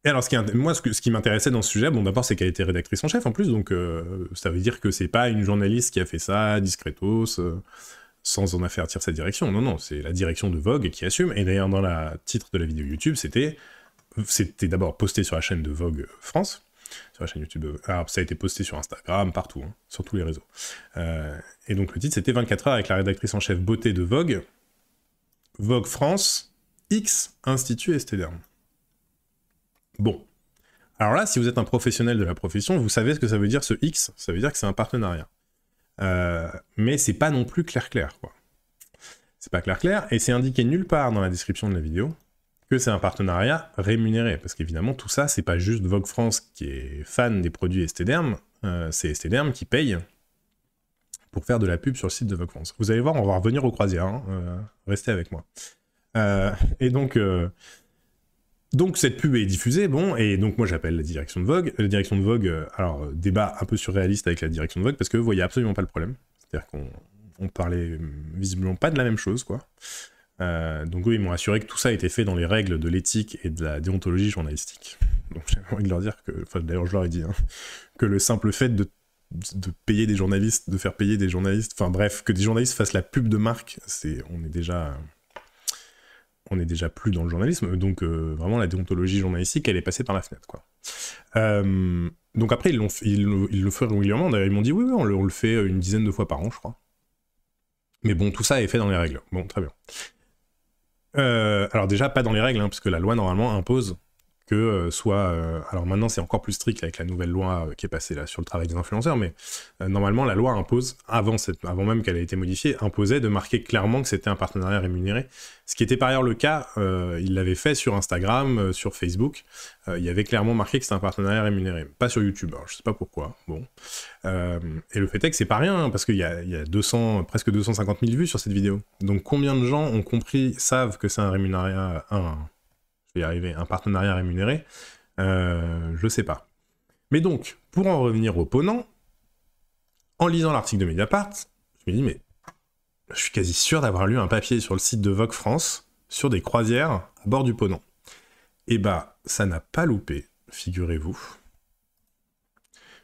Et alors, ce qui m'intéressait dans ce sujet, bon, d'abord, c'est qu'elle était rédactrice en chef, en plus, donc ça veut dire que c'est pas une journaliste qui a fait ça, discretos, sans en affaire sa direction. Non, c'est la direction de Vogue qui assume, et d'ailleurs, dans le titre de la vidéo YouTube, c'était d'abord posté sur la chaîne de Vogue France, sur la chaîne YouTube. Alors, ça a été posté sur Instagram, partout, hein, sur tous les réseaux. Et donc, le titre, c'était 24 heures avec la rédactrice en chef beauté de Vogue, Vogue France, X, Institut Esthederm. Bon. Alors là, si vous êtes un professionnel de la profession, vous savez ce que ça veut dire, ce X. Ça veut dire que c'est un partenariat. Mais c'est pas non plus clair, quoi. C'est pas clair, et c'est indiqué nulle part dans la description de la vidéo que c'est un partenariat rémunéré, parce qu'évidemment tout ça c'est pas juste Vogue France qui est fan des produits Esthederm, c'est Esthederm qui paye pour faire de la pub sur le site de Vogue France. Vous allez voir, on va revenir aux croisières, hein, restez avec moi. Et donc cette pub est diffusée, bon, et donc moi j'appelle la direction de Vogue. La direction de Vogue, alors débat un peu surréaliste avec la direction de Vogue, parce que vous voyez absolument pas le problème, c'est-à-dire qu'on parlait visiblement pas de la même chose, quoi. Donc eux, ils m'ont assuré que tout ça a été fait dans les règles de l'éthique et de la déontologie journalistique. Donc j'ai envie de leur dire que, enfin d'ailleurs je leur ai dit, hein, que le simple fait de payer des journalistes, de faire payer des journalistes, enfin bref, que des journalistes fassent la pub de marque, on est déjà plus dans le journalisme, donc vraiment la déontologie journalistique, elle est passée par la fenêtre, quoi. Donc après, ils le font régulièrement, d'ailleurs ils m'ont dit oui, on le fait une dizaine de fois par an, je crois. Mais bon, tout ça est fait dans les règles. Bon, très bien. Alors déjà, pas dans les règles, hein, parce que la loi, normalement, impose que alors maintenant, c'est encore plus strict avec la nouvelle loi qui est passée là sur le travail des influenceurs, mais normalement, la loi impose, avant même qu'elle ait été modifiée, imposait de marquer clairement que c'était un partenariat rémunéré. Ce qui était par ailleurs le cas, il l'avait fait sur Instagram, sur Facebook, il y avait clairement marqué que c'était un partenariat rémunéré. Pas sur YouTube, alors je sais pas pourquoi, bon. Et le fait est que c'est pas rien, hein, parce qu'il y a presque 250 000 vues sur cette vidéo. Donc combien de gens ont compris, savent que c'est un partenariat rémunéré, je sais pas. Mais donc, pour en revenir au Ponant, en lisant l'article de Mediapart, je me dis, mais je suis quasi sûr d'avoir lu un papier sur le site de Vogue France sur des croisières à bord du Ponant. Et bah, ça n'a pas loupé, figurez-vous,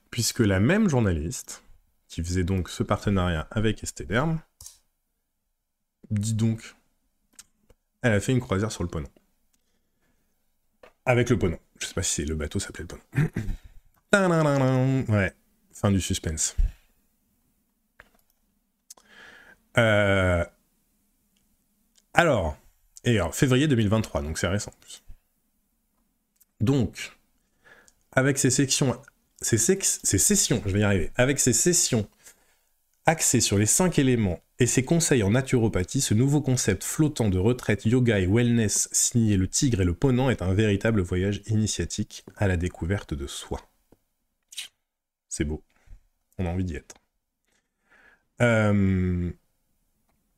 puisque la même journaliste, qui faisait donc ce partenariat avec Esthederm, dit donc, elle a fait une croisière sur le Ponant. Avec le Ponant. Je sais pas si le bateau s'appelait le Ponant. Ouais, fin du suspense. Alors, février 2023, donc c'est récent en plus. Donc, avec ces sessions, je vais y arriver, avec ces sessions axées sur les 5 éléments et ses conseils en naturopathie, ce nouveau concept flottant de retraite, yoga et wellness signé Le Tigre et le Ponant est un véritable voyage initiatique à la découverte de soi. C'est beau. On a envie d'y être.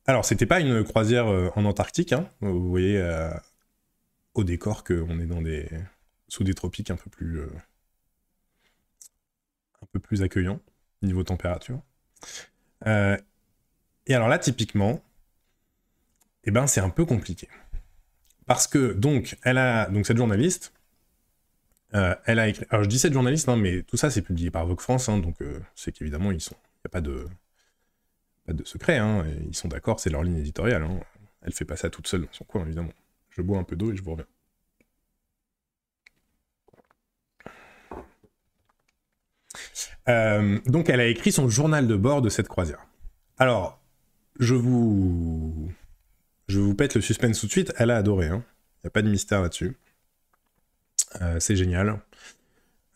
Alors, c'était pas une croisière en Antarctique, hein. Vous voyez au décor qu'on est sous des tropiques un peu plus accueillants, niveau température. Et alors là, typiquement, c'est un peu compliqué. Parce que, donc, cette journaliste, elle a écrit... Alors, je dis cette journaliste, hein, mais tout ça, c'est publié par Vogue France, hein, donc c'est qu'évidemment, il n'y a pas de secret, hein, ils sont d'accord, c'est leur ligne éditoriale. Hein. Elle fait pas ça toute seule dans son coin, évidemment. Je bois un peu d'eau et je vous reviens. Donc, elle a écrit son journal de bord de cette croisière. Alors, je vous pète le suspense tout de suite, elle a adoré, hein. Il n'y a pas de mystère là-dessus. C'est génial.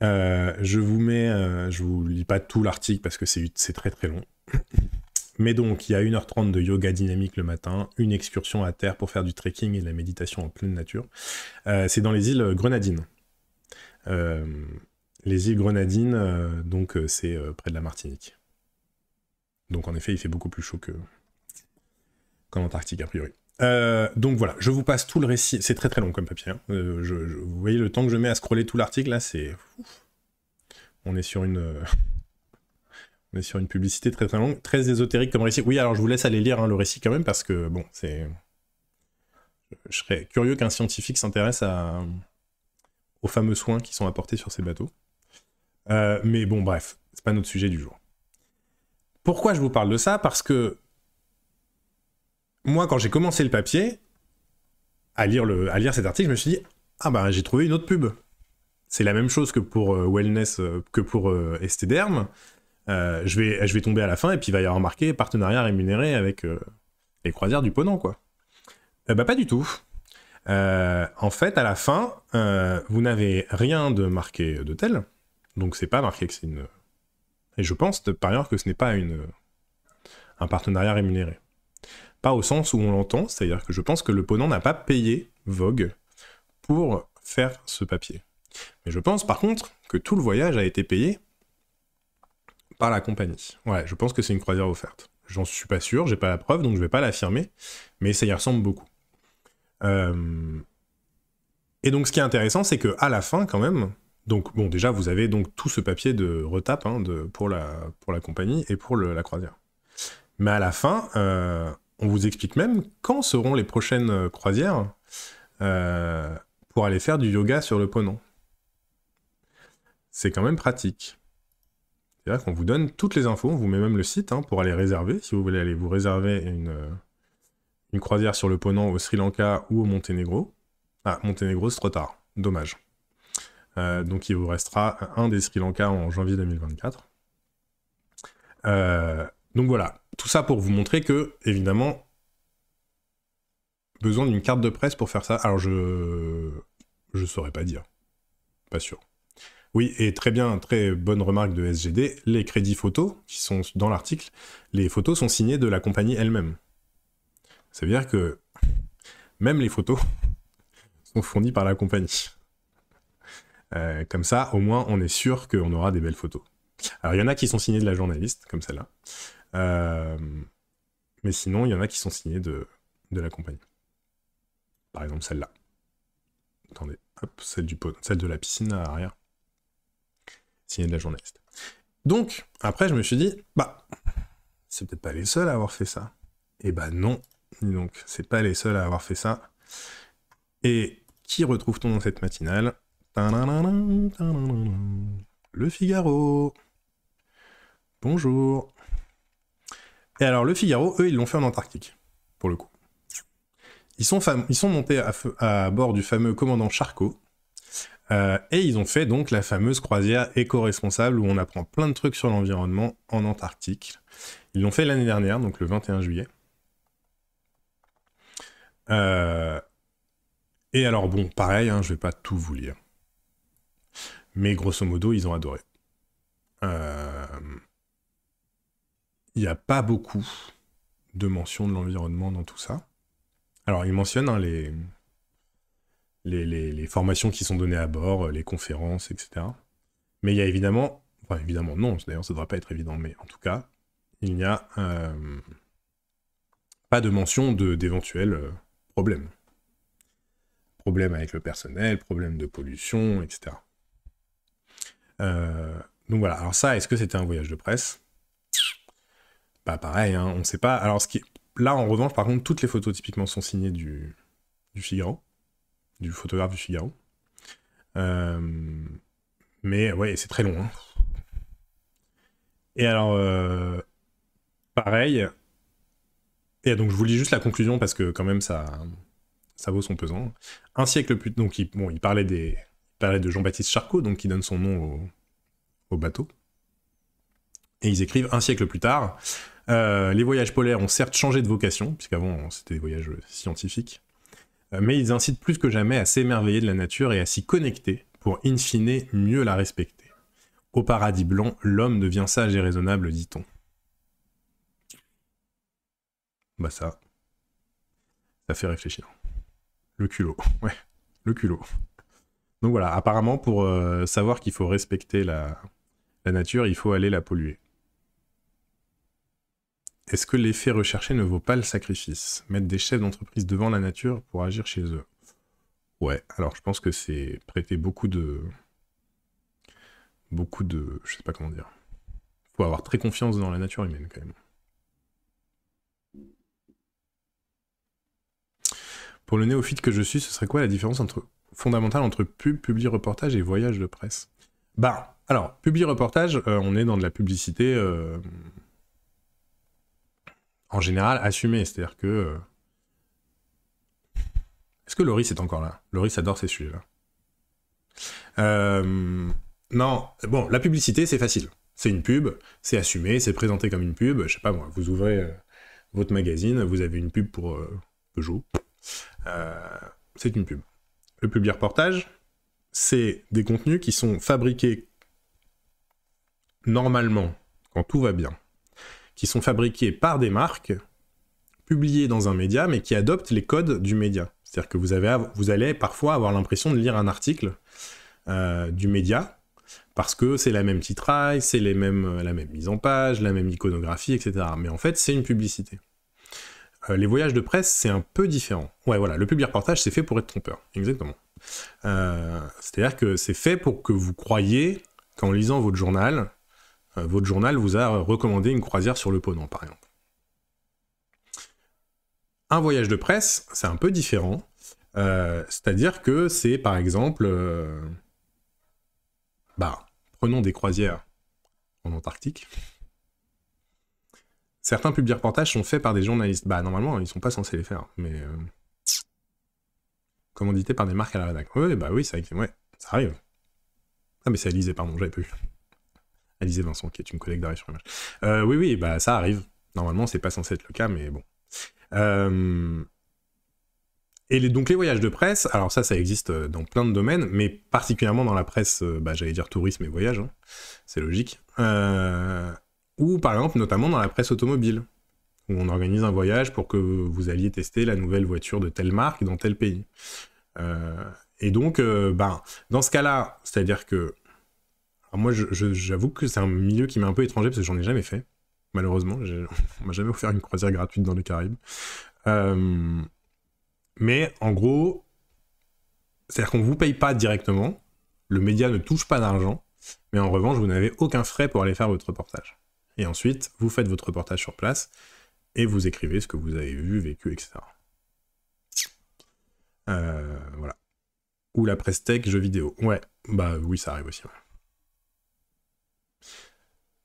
Je vous lis pas tout l'article parce que c'est très très long. Mais donc, il y a 1h30 de yoga dynamique le matin, une excursion à terre pour faire du trekking et de la méditation en pleine nature. C'est dans les îles Grenadines. Les îles Grenadines, donc c'est près de la Martinique. Donc en effet, il fait beaucoup plus chaud qu'en Antarctique, a priori. Donc voilà, je vous passe tout le récit. C'est très très long comme papier. Hein. Vous voyez le temps que je mets à scroller tout l'article, là, c'est... On est sur une publicité très très longue, très ésotérique comme récit. Oui, alors je vous laisse aller lire, hein, le récit quand même, parce que, bon, c'est... Je serais curieux qu'un scientifique s'intéresse aux fameux soins qui sont apportés sur ces bateaux. Mais bon, bref, c'est pas notre sujet du jour. Pourquoi je vous parle de ça? Parce que moi, quand j'ai commencé le papier, à lire cet article, je me suis dit, ah bah j'ai trouvé une autre pub. C'est la même chose que pour Wellness, que pour Esthederm. Je vais tomber à la fin et puis il va y avoir marqué partenariat rémunéré avec les croisières du Ponant, quoi. Bah pas du tout. En fait, à la fin, vous n'avez rien de marqué de tel. Donc c'est pas marqué que c'est une... Et je pense par ailleurs que ce n'est pas un partenariat rémunéré. Pas au sens où on l'entend, c'est-à-dire que je pense que le Ponant n'a pas payé Vogue pour faire ce papier. Mais je pense par contre que tout le voyage a été payé par la compagnie. Ouais, je pense que c'est une croisière offerte. J'en suis pas sûr, j'ai pas la preuve, donc je vais pas l'affirmer, mais ça y ressemble beaucoup. Et donc ce qui est intéressant, c'est que à la fin, quand même, donc bon, déjà vous avez donc tout ce papier de retape, hein, pour la compagnie et pour la croisière. Mais à la fin, on vous explique même quand seront les prochaines croisières pour aller faire du yoga sur le Ponant. C'est quand même pratique. C'est-à-dire qu'on vous donne toutes les infos, on vous met même le site, hein, pour aller réserver, si vous voulez aller vous réserver une croisière sur le Ponant au Sri Lanka ou au Monténégro. Ah, Monténégro, c'est trop tard, dommage. Donc il vous restera un des Sri Lanka en janvier 2024. Donc voilà, tout ça pour vous montrer que, évidemment, besoin d'une carte de presse pour faire ça. Alors je saurais pas dire, pas sûr. Oui, et très bien, très bonne remarque de SGD, les crédits photos qui sont dans l'article, les photos sont signées de la compagnie elle-même. Ça veut dire que même les photos sont fournies par la compagnie. Comme ça, au moins, on est sûr qu'on aura des belles photos. Alors, il y en a qui sont signées de la journaliste, comme celle-là. Mais sinon, il y en a qui sont signées de la compagnie. Par exemple, celle-là. Attendez, hop, celle de la piscine à l'arrière. Signée de la journaliste. Donc, après, je me suis dit, bah, c'est peut-être pas les seuls à avoir fait ça. Et bah non, donc, c'est pas les seuls à avoir fait ça. Et qui retrouve-t-on dans cette matinale? Le Figaro. Bonjour. Et alors, le Figaro, eux, ils l'ont fait en Antarctique, pour le coup. Ils sont montés à bord du fameux commandant Charcot, et ils ont fait donc la fameuse croisière éco-responsable où on apprend plein de trucs sur l'environnement en Antarctique. Ils l'ont fait l'année dernière, donc le 21 juillet. Et alors bon, pareil, hein, je vais pas tout vous lire. Mais grosso modo, ils ont adoré. Il n'y a pas beaucoup de mention de l'environnement dans tout ça. Alors, il mentionne hein, les formations qui sont données à bord, les conférences, etc. Mais il y a évidemment... Enfin, évidemment, non, d'ailleurs, ça ne devrait pas être évident, mais en tout cas, il n'y a pas de mention d'éventuels problèmes. Problèmes avec le personnel, problèmes de pollution, etc. Donc voilà, alors ça, est-ce que c'était un voyage de presse? Bah pareil, hein, on ne sait pas. Alors là, en revanche, par contre, toutes les photos typiquement sont signées du Figaro, du photographe du Figaro. Mais ouais, c'est très long. Hein. Et alors, pareil. Et donc je vous lis juste la conclusion parce que quand même ça vaut son pesant. Un siècle plus tard, donc il parlait de Jean-Baptiste Charcot, donc qui donne son nom au bateau. Et ils écrivent un siècle plus tard. Les voyages polaires ont certes changé de vocation, puisqu'avant c'était des voyages scientifiques, mais ils incitent plus que jamais à s'émerveiller de la nature et à s'y connecter pour in fine mieux la respecter. Au paradis blanc, l'homme devient sage et raisonnable, dit-on. Bah ça fait réfléchir. Le culot, ouais, le culot. Donc voilà, apparemment pour savoir qu'il faut respecter la nature, il faut aller la polluer. Est-ce que l'effet recherché ne vaut pas le sacrifice? Mettre des chefs d'entreprise devant la nature pour agir chez eux. Ouais, alors je pense que c'est prêter beaucoup de... Je sais pas comment dire. Faut avoir très confiance dans la nature humaine, quand même. Pour le néophyte que je suis, ce serait quoi la différence fondamentale entre pub, publi-reportage et voyage de presse? Bah, alors, publi-reportage, on est dans de la publicité... en général, assumé. C'est-à-dire que... Est-ce que Loris est encore là? Loris adore ces sujets-là. Non, bon, la publicité, c'est facile. C'est une pub, c'est assumé, c'est présenté comme une pub. Je sais pas moi, vous ouvrez votre magazine, vous avez une pub pour Peugeot. C'est une pub. Le publi-reportage, c'est des contenus qui sont fabriqués normalement, quand tout va bien, qui sont fabriqués par des marques, publiés dans un média, mais qui adoptent les codes du média. C'est-à-dire que vous allez parfois avoir l'impression de lire un article du média, parce que c'est la même titraille, c'est la même mise en page, la même iconographie, etc. Mais en fait, c'est une publicité. Les voyages de presse, c'est un peu différent. Ouais, voilà, le publi-reportage, c'est fait pour être trompeur. Exactement. C'est-à-dire que c'est fait pour que vous croyiez qu'en lisant votre journal vous a recommandé une croisière sur le Ponant, par exemple. Un voyage de presse, c'est un peu différent. C'est-à-dire que c'est, par exemple... prenons des croisières en Antarctique. Certains publi-reportages sont faits par des journalistes. Bah, normalement, ils sont pas censés les faire, mais... commandités par des marques à la rédac. Ouais, bah oui, ça arrive. Ah, mais c'est Alizé, pardon, j'avais pas vu. Alizé Vincent, qui est une collègue d'Arrêt sur Image. Oui, bah ça arrive. Normalement, c'est pas censé être le cas, mais bon. Et donc les voyages de presse, alors ça existe dans plein de domaines, mais particulièrement dans la presse, j'allais dire tourisme et voyage, hein, c'est logique. Ou par exemple, notamment dans la presse automobile, où on organise un voyage pour que vous alliez tester la nouvelle voiture de telle marque dans tel pays. Et donc, dans ce cas-là, c'est-à-dire que... Alors moi, j'avoue que c'est un milieu qui m'est un peu étranger, parce que j'en ai jamais fait, malheureusement. On m'a jamais offert une croisière gratuite dans les Caraïbes. Mais en gros, c'est-à-dire qu'on ne vous paye pas directement, le média ne touche pas d'argent, mais en revanche, vous n'avez aucun frais pour aller faire votre reportage. Et ensuite, vous faites votre reportage sur place, et vous écrivez ce que vous avez vu, vécu, etc. Voilà. Ou la presse tech, jeux vidéo. Ouais, bah oui, ça arrive aussi. Ouais.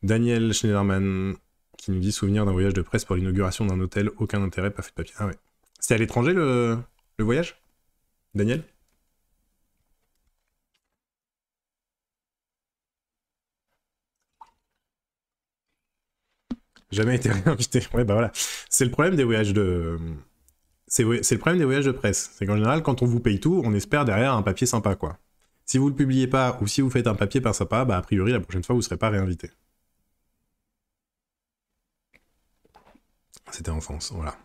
Daniel Schneiderman, qui nous dit souvenir d'un voyage de presse pour l'inauguration d'un hôtel, aucun intérêt, pas fait de papier. Ah ouais. C'est à l'étranger le voyage, Daniel? Jamais été réinvité. Ouais, bah voilà. C'est le problème des voyages de... C'est le problème des voyages de presse. C'est qu'en général, quand on vous paye tout, on espère derrière un papier sympa, quoi. Si vous le publiez pas, ou si vous faites un papier pas sympa, a priori, la prochaine fois, vous serez pas réinvité. C'était en France, voilà.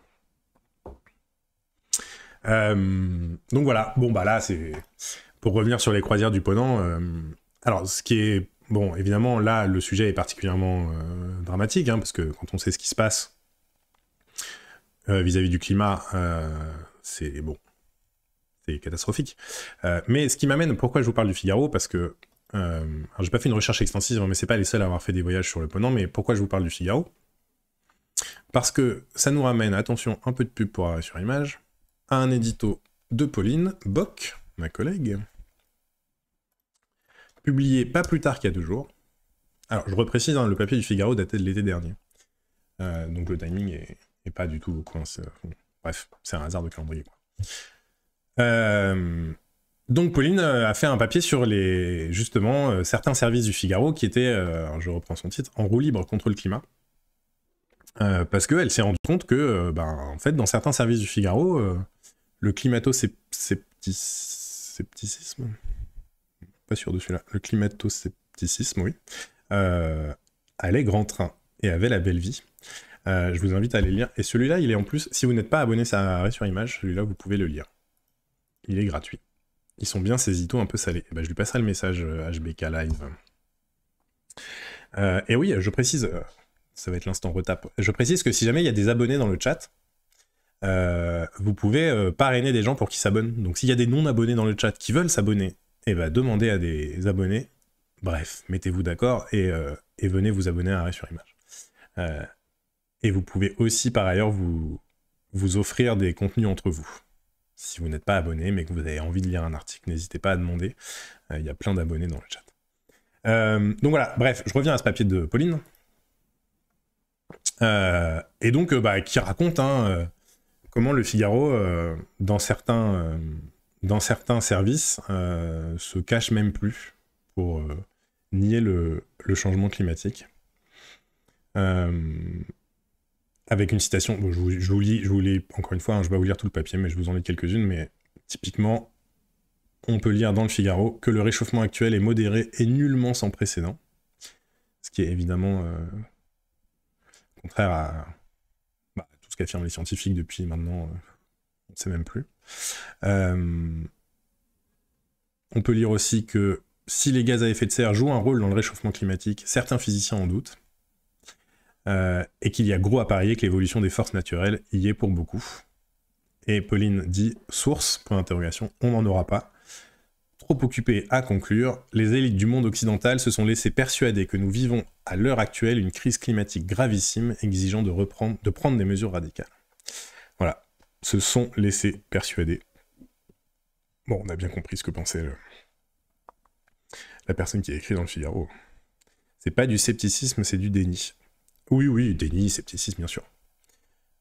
Donc voilà, bon bah là c'est... Pour revenir sur les croisières du Ponant, alors ce qui est... Bon, évidemment, là, le sujet est particulièrement dramatique, hein, parce que quand on sait ce qui se passe vis-à-vis du climat, c'est bon, c'est catastrophique. Mais ce qui m'amène, pourquoi je vous parle du Figaro, parce que... alors j'ai pas fait une recherche extensive, mais c'est pas les seuls à avoir fait des voyages sur le Ponant, mais pourquoi je vous parle du Figaro? Parce que ça nous ramène, attention, un peu de pub pour Arrêt sur Image, à un édito de Pauline Bock, ma collègue, publié pas plus tard qu'il y a 2 jours. Alors, je reprécise, hein, le papier du Figaro datait de l'été dernier. Donc le timing est pas du tout coincé. Bref, c'est un hasard de calendrier, quoi. Donc Pauline a fait un papier sur les, justement, certains services du Figaro qui étaient, je reprends son titre, en roue libre contre le climat. Parce qu'elle s'est rendue compte que, en fait, dans certains services du Figaro, le climato-scepticisme, pas sûr de celui-là, le climato-scepticisme, oui, allait grand train et avait la belle vie. Je vous invite à aller lire. Et celui-là, il est en plus, si vous n'êtes pas abonné à Arrêt sur Image, celui-là, vous pouvez le lire. Il est gratuit. Ils sont bien ces itos un peu salés. Je lui passerai le message HBK Live. Et oui, je précise, ça va être l'instant retape, je précise que si jamais il y a des abonnés dans le chat, vous pouvez parrainer des gens pour qu'ils s'abonnent. Donc s'il y a des non-abonnés dans le chat qui veulent s'abonner, demandez à des abonnés, bref, mettez-vous d'accord et venez vous abonner à Arrêt sur Image. Et vous pouvez aussi par ailleurs vous offrir des contenus entre vous. Si vous n'êtes pas abonné mais que vous avez envie de lire un article, n'hésitez pas à demander. Il y a plein d'abonnés dans le chat. Donc voilà, bref, je reviens à ce papier de Pauline. Et donc, qui raconte comment le Figaro, dans certains services, se cache même plus pour nier le changement climatique. Avec une citation, bon, je vous lis encore une fois, je vais pas vous lire tout le papier, mais je vous en lis quelques-unes, mais typiquement, on peut lire dans le Figaro que le réchauffement actuel est modéré et nullement sans précédent, ce qui est évidemment contraire à tout ce qu'affirment les scientifiques depuis maintenant, on ne sait même plus. On peut lire aussi que si les gaz à effet de serre jouent un rôle dans le réchauffement climatique, certains physiciens en doutent, et qu'il y a gros à parier que l'évolution des forces naturelles y est pour beaucoup. Et Pauline dit, source, point d'interrogation, on n'en aura pas. Trop occupés à conclure, les élites du monde occidental se sont laissées persuader que nous vivons à l'heure actuelle une crise climatique gravissime exigeant de prendre des mesures radicales. Voilà, se sont laissés persuader. Bon, on a bien compris ce que pensait la personne qui a écrit dans le Figaro. C'est pas du scepticisme, c'est du déni. Oui, déni, scepticisme, bien sûr.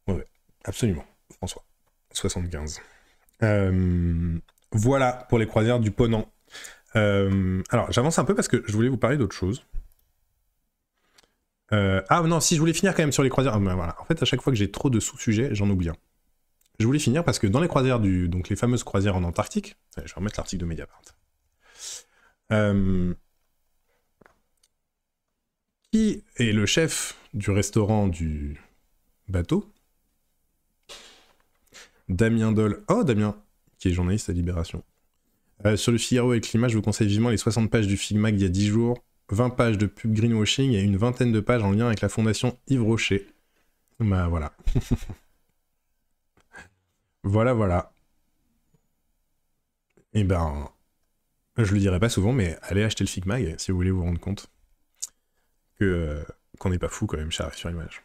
Ouais, absolument, François. 75. Voilà pour les croisières du Ponant. Alors, j'avance un peu parce que je voulais vous parler d'autre chose. Ah non, si je voulais finir quand même sur les croisières... voilà. En fait, à chaque fois que j'ai trop de sous-sujets, j'en oublie un. Je voulais finir parce que dans les croisières donc les fameuses croisières en Antarctique... Je vais remettre l'article de Mediapart. Qui est le chef du restaurant du bateau? Damien Dole. Oh, Damien, qui est journaliste à Libération. Sur le Figaro et le climat, je vous conseille vivement les 60 pages du Figmag d'il y a 10 jours, 20 pages de pub greenwashing et une vingtaine de pages en lien avec la fondation Yves Rocher. Voilà. Voilà. Et je le dirai pas souvent, mais allez acheter le Figmag si vous voulez vous rendre compte qu'on n'est pas fou quand même chez Arrêt sur Image.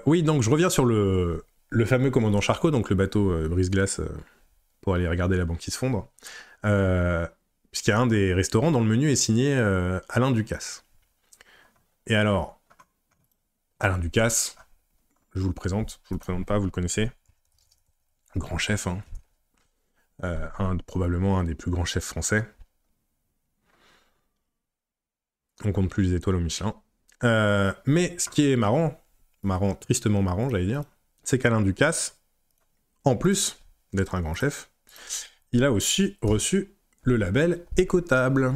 Oui, donc je reviens sur le fameux commandant Charcot, donc le bateau brise-glace pour aller regarder la banquise fondre. Puisqu'il y a un des restaurants dont le menu est signé Alain Ducasse. Et alors, Alain Ducasse, je vous le présente pas, vous le connaissez. Grand chef, probablement un des plus grands chefs français. On compte plus les étoiles au Michelin. Mais ce qui est tristement marrant, j'allais dire, c'est qu'Alain Ducasse, en plus d'être un grand chef, il a aussi reçu le label Écotable.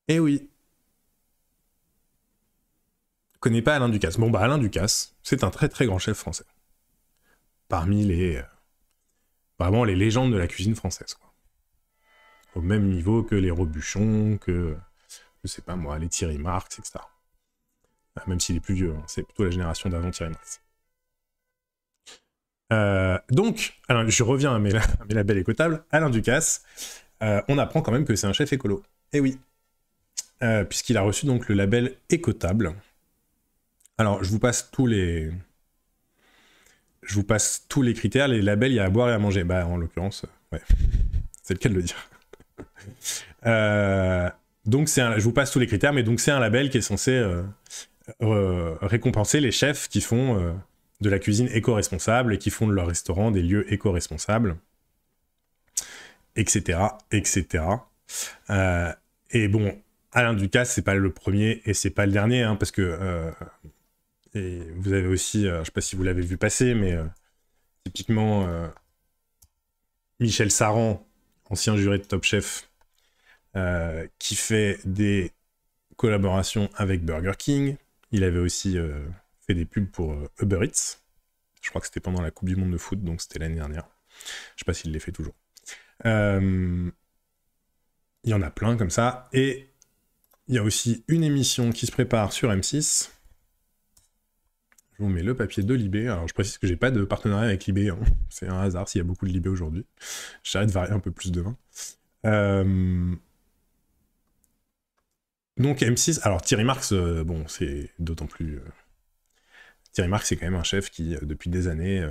Eh oui. connaît pas Alain Ducasse. Bon, bah Alain Ducasse, c'est un très très grand chef français. Parmi les... vraiment les légendes de la cuisine française, quoi. Au même niveau que les Robuchon, que... je sais pas moi, les Thierry Marx, etc. Même s'il est plus vieux, hein, c'est plutôt la génération d'avant Thierry Marx. Donc, alors, je reviens à mes labels écotables. Alain Ducasse, on apprend quand même que c'est un chef écolo. Eh oui, puisqu'il a reçu donc le label écotable. Alors, je vous passe tous les critères, les labels, il y a à boire et à manger. Bah, en l'occurrence, ouais, c'est le cas de le dire. Donc, je vous passe tous les critères, mais donc c'est un label qui est censé récompenser les chefs qui font de la cuisine éco-responsable et qui font de leur restaurant des lieux éco-responsables, etc., etc. Et bon, Alain Ducasse, c'est pas le premier et c'est pas le dernier, hein, parce que et vous avez aussi, je sais pas si vous l'avez vu passer, mais typiquement Michel Saran, ancien juré de Top Chef, qui fait des collaborations avec Burger King. Il avait aussi fait des pubs pour Uber Eats. Je crois que c'était pendant la Coupe du Monde de foot, donc c'était l'année dernière. Je sais pas s'il les fait toujours. Il y en a plein comme ça. Et il y a aussi une émission qui se prépare sur M6. Je vous mets le papier de Libé. Alors je précise que j'ai pas de partenariat avec Libé, hein. C'est un hasard s'il y a beaucoup de Libé aujourd'hui. J'arrête de varier un peu plus demain. Donc M6, alors Thierry Marx, bon, c'est d'autant plus... Thierry Marx, c'est quand même un chef qui, depuis des années,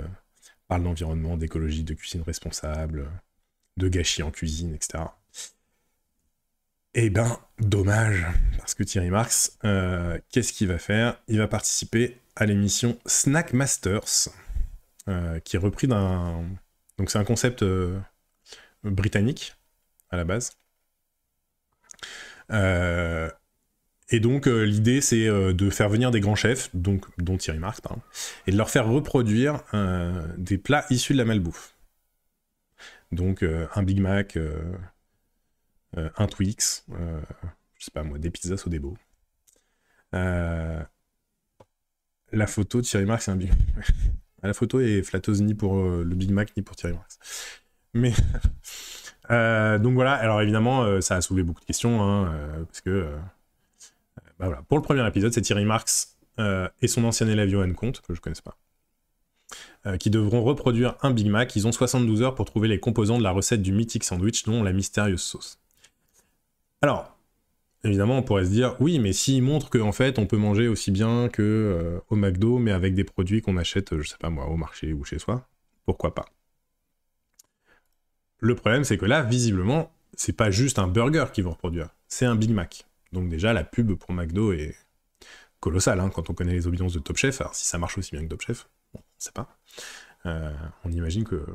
parle d'environnement, d'écologie, de cuisine responsable, de gâchis en cuisine, etc. Eh ben, dommage, parce que Thierry Marx, qu'est-ce qu'il va faire? Il va participer à l'émission Snack Masters, qui est repris d'un... Donc c'est un concept britannique, à la base. Et donc l'idée c'est de faire venir des grands chefs, donc, dont Thierry Marx, par exemple, et de leur faire reproduire des plats issus de la malbouffe. Donc un Big Mac, un Twix, je sais pas moi, des pizzas Sodebo. La photo de Thierry Marx, c'est un Big Mac. La photo est flatteuse ni pour le Big Mac ni pour Thierry Marx. Mais donc voilà, alors évidemment ça a soulevé beaucoup de questions, hein, parce que bah voilà. Pour le premier épisode, c'est Thierry Marx et son ancien élève Johan Comte, que je ne connaisse pas, qui devront reproduire un Big Mac. Ils ont 72 heures pour trouver les composants de la recette du mythique sandwich, dont la mystérieuse sauce. Alors, évidemment, on pourrait se dire, oui, mais s'ils montrent qu'en fait, on peut manger aussi bien que au McDo, mais avec des produits qu'on achète, je sais pas moi, au marché ou chez soi, pourquoi pas? Le problème, c'est que là, visiblement, c'est pas juste un burger qu'ils vont reproduire, c'est un Big Mac. Donc déjà, la pub pour McDo est colossale, hein, quand on connaît les audiences de Top Chef. Alors si ça marche aussi bien que Top Chef, bon, on sait pas. On imagine que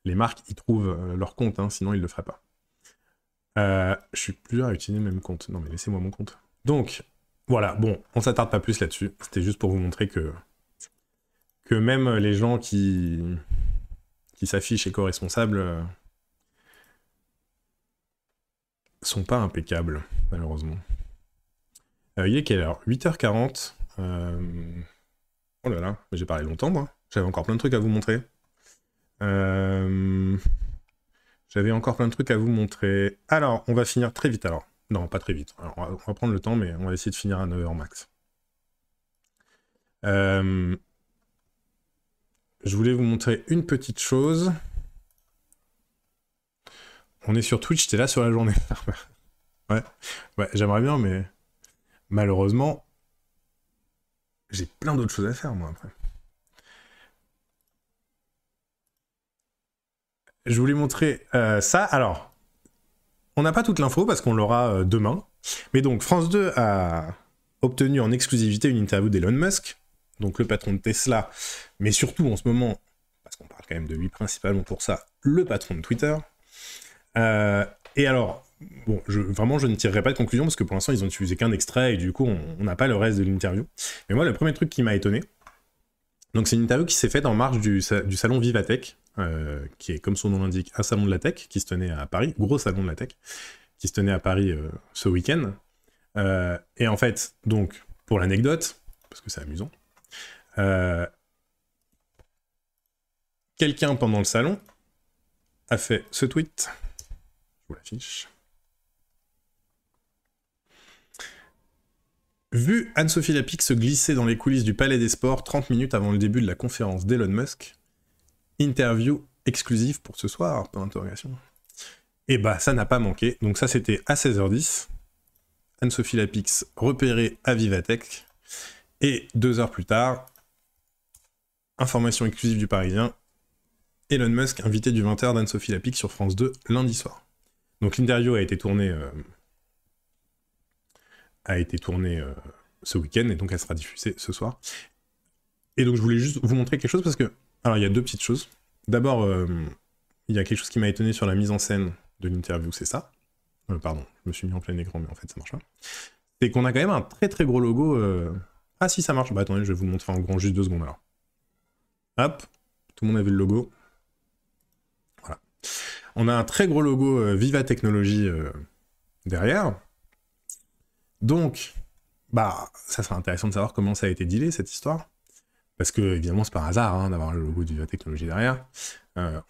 les marques y trouvent leur compte, hein, sinon ils le feraient pas. Je suis plus à utiliser le même compte. Non mais laissez-moi mon compte. Donc, voilà, bon, on s'attarde pas plus là-dessus. C'était juste pour vous montrer que même les gens qui s'affichent éco-responsables sont pas impeccables, malheureusement. Il est quelle heure? 8h40. Oh là là, j'ai parlé longtemps, moi. J'avais encore plein de trucs à vous montrer. J'avais encore plein de trucs à vous montrer. Alors, on va finir très vite, alors. Non, pas très vite. Alors, on va prendre le temps, mais on va essayer de finir à 9h max. Je voulais vous montrer une petite chose. On est sur Twitch, t'es là sur la journée. Ouais, j'aimerais bien, mais malheureusement, j'ai plein d'autres choses à faire, moi, après. Je voulais montrer ça. Alors, on n'a pas toute l'info parce qu'on l'aura demain. Mais donc, France 2 a obtenu en exclusivité une interview d'Elon Musk, donc le patron de Tesla, mais surtout en ce moment, parce qu'on parle quand même de lui principalement pour ça, le patron de Twitter. Et alors, bon, vraiment, je ne tirerai pas de conclusion parce que pour l'instant, ils ont utilisé qu'un extrait et du coup, on n'a pas le reste de l'interview. Mais moi, le premier truc qui m'a étonné, donc c'est une interview qui s'est faite en marge du salon Vivatech, qui est, comme son nom l'indique, un salon de la tech qui se tenait à Paris, gros salon de la tech, qui se tenait à Paris ce week-end. Et en fait, donc, pour l'anecdote, parce que c'est amusant, quelqu'un pendant le salon a fait ce tweet. Je vous l'affiche. Vu Anne-Sophie Lapix se glisser dans les coulisses du Palais des Sports 30 minutes avant le début de la conférence d'Elon Musk, interview exclusive pour ce soir, point d'interrogation. Et bah ça n'a pas manqué, donc ça c'était à 16h10, Anne-Sophie Lapix repérée à Vivatech, et 2 heures plus tard, information exclusive du Parisien, Elon Musk invité du 20h d'Anne-Sophie Lapix sur France 2 lundi soir. Donc l'interview a été tournée ce week-end, et donc elle sera diffusée ce soir. Et donc je voulais juste vous montrer quelque chose, parce que, alors il y a 2 petites choses. D'abord, il y a quelque chose qui m'a étonné sur la mise en scène de l'interview, c'est ça. Pardon, je me suis mis en plein écran, mais en fait ça marche pas. C'est qu'on a quand même un très très gros logo. Ah si, ça marche. Bah attendez, je vais vous le montrer en grand juste 2 secondes alors. Hop, tout le monde a vu le logo. Voilà. On a un très gros logo Viva Technologies derrière. Donc, bah, ça sera intéressant de savoir comment ça a été dealé, cette histoire. Parce que, évidemment, c'est par hasard hein, d'avoir le logo de Viva Technologies derrière.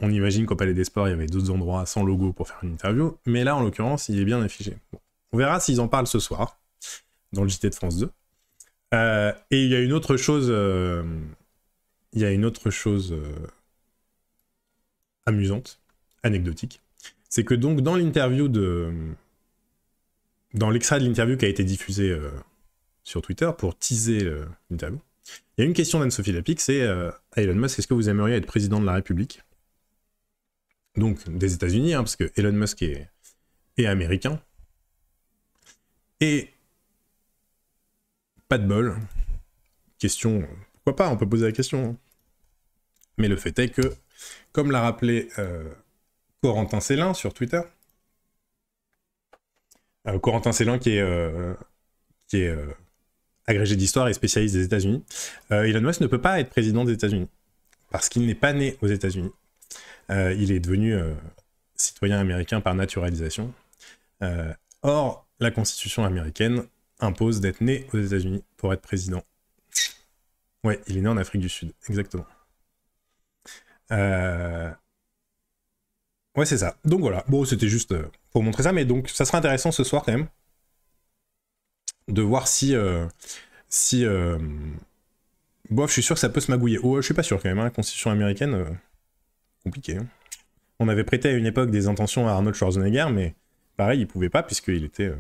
On imagine qu'au Palais des Sports, il y avait d'autres endroits sans logo pour faire une interview. Mais là, en l'occurrence, il est bien affiché. Bon. On verra s'ils en parlent ce soir, dans le JT de France 2. Et il y a une autre chose... amusante, anecdotique. C'est que donc, dans l'interview dans l'extrait de l'interview qui a été diffusé sur Twitter pour teaser l'interview, il y a une question d'Anne-Sophie Lapix, c'est à Elon Musk, est-ce que vous aimeriez être président de la République? Donc des États-Unis, hein, parce que Elon Musk est américain. Et pas de bol. Question, pourquoi pas, on peut poser la question. Hein. Mais le fait est que, comme l'a rappelé Corentin Célin sur Twitter, Corentin Célin qui est agrégé d'histoire et spécialiste des États-Unis, Elon Musk ne peut pas être président des États-Unis parce qu'il n'est pas né aux États-Unis. Il est devenu citoyen américain par naturalisation. Or, la Constitution américaine impose d'être né aux États-Unis pour être président. Ouais, il est né en Afrique du Sud, exactement. Ouais, c'est ça. Donc voilà. Bon, c'était juste pour montrer ça, mais donc ça sera intéressant ce soir quand même de voir si bof, je suis sûr que ça peut se magouiller. Oh, je suis pas sûr quand même. Hein. Constitution américaine, compliqué. Hein. On avait prêté à une époque des intentions à Arnold Schwarzenegger, mais pareil, il pouvait pas puisqu'il était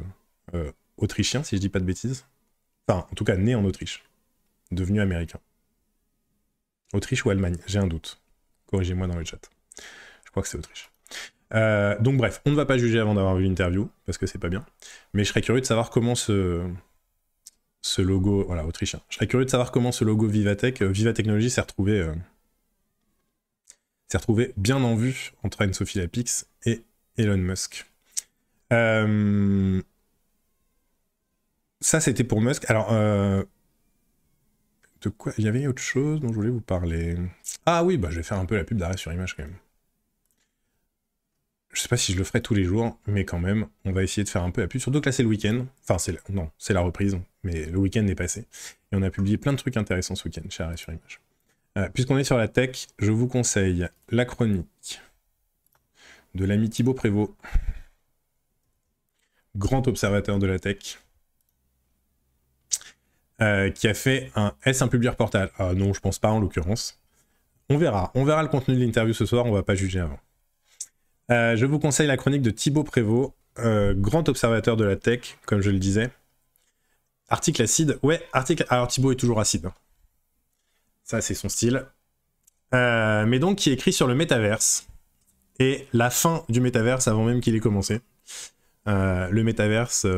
autrichien, si je dis pas de bêtises. Enfin, en tout cas, né en Autriche, devenu américain. Autriche ou Allemagne, j'ai un doute. Corrigez-moi dans le chat. Je crois que c'est Autriche. Donc bref, on ne va pas juger avant d'avoir vu l'interview, parce que c'est pas bien. Mais je serais curieux de savoir comment ce logo... Voilà, autrichien. Je serais curieux de savoir comment ce logo Vivatech, Viva Technologies s'est retrouvé bien en vue entre Anne-Sophie Lapix et Elon Musk. Ça, c'était pour Musk. Alors, de quoi? Il y avait autre chose dont je voulais vous parler. Ah oui, bah je vais faire un peu la pub d'arrêt sur image quand même. Je sais pas si je le ferai tous les jours, mais quand même, on va essayer de faire un peu la pub. Surtout que là, c'est le week-end. Enfin, c'est la reprise, mais le week-end est passé. Et on a publié plein de trucs intéressants ce week-end chez Arrêt sur image. Puisqu'on est sur la tech, je vous conseille la chronique de l'ami Thibaut Prévost, grand observateur de la tech, qui a fait un un public reportage. Ah non, je pense pas en l'occurrence. On verra le contenu de l'interview ce soir, on va pas juger avant. Je vous conseille la chronique de Thibaut Prévost, grand observateur de la tech, comme je le disais. Article acide. Ouais, article... Alors Thibaut est toujours acide. Hein. Ça, c'est son style. Mais donc, qui écrit sur le métaverse. Et la fin du métaverse avant même qu'il ait commencé. Le métaverse,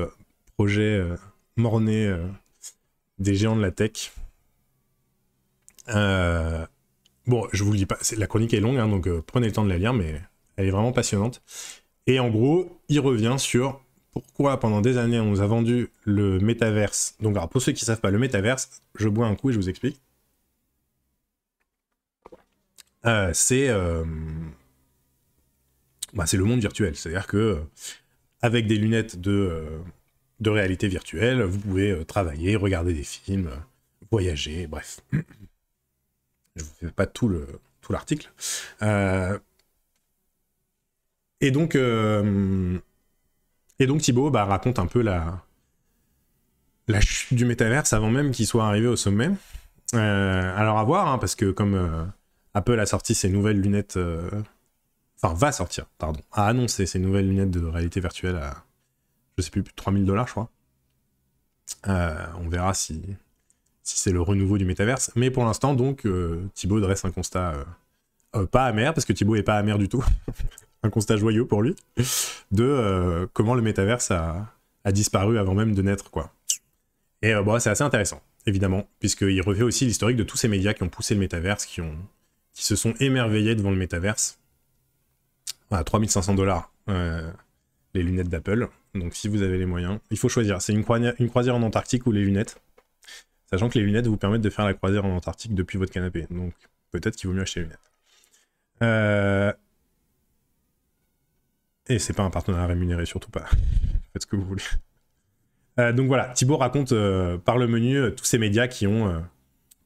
projet mort-né des géants de la tech. Bon, je vous le dis pas, la chronique est longue, hein, donc prenez le temps de la lire, mais elle est vraiment passionnante. Et en gros, il revient sur pourquoi pendant des années on nous a vendu le métaverse. Donc alors, pour ceux qui ne savent pas, le métaverse, je bois un coup et je vous explique. C'est le monde virtuel, c'est-à-dire que avec des lunettes de de réalité virtuelle. Vous pouvez travailler, regarder des films, voyager, bref. Je vous fais pas tout l'article. Et donc Thibaut raconte un peu la chute du métaverse avant même qu'il soit arrivé au sommet. Alors à voir, hein, parce que comme Apple a sorti ses nouvelles lunettes... Enfin, va sortir, pardon. A annoncé ses nouvelles lunettes de réalité virtuelle à, je sais plus de 3000 $, je crois. On verra si c'est le renouveau du métaverse. Mais pour l'instant, donc, Thibaut dresse un constat pas amer, parce que Thibaut est pas amer du tout. Un constat joyeux pour lui, de comment le métaverse a disparu avant même de naître, quoi. Et c'est assez intéressant, évidemment, puisqu'il refait aussi l'historique de tous ces médias qui ont poussé le métaverse, qui se sont émerveillés devant le métaverse. À 3500 $, les lunettes d'Apple. Donc si vous avez les moyens, il faut choisir. C'est une croisière en Antarctique ou les lunettes. Sachant que les lunettes vous permettent de faire la croisière en Antarctique depuis votre canapé. Donc peut-être qu'il vaut mieux acheter les lunettes. Et c'est pas un partenariat rémunéré, surtout pas. Faites ce que vous voulez. Donc voilà, Thibaut raconte par le menu tous ces médias qui ont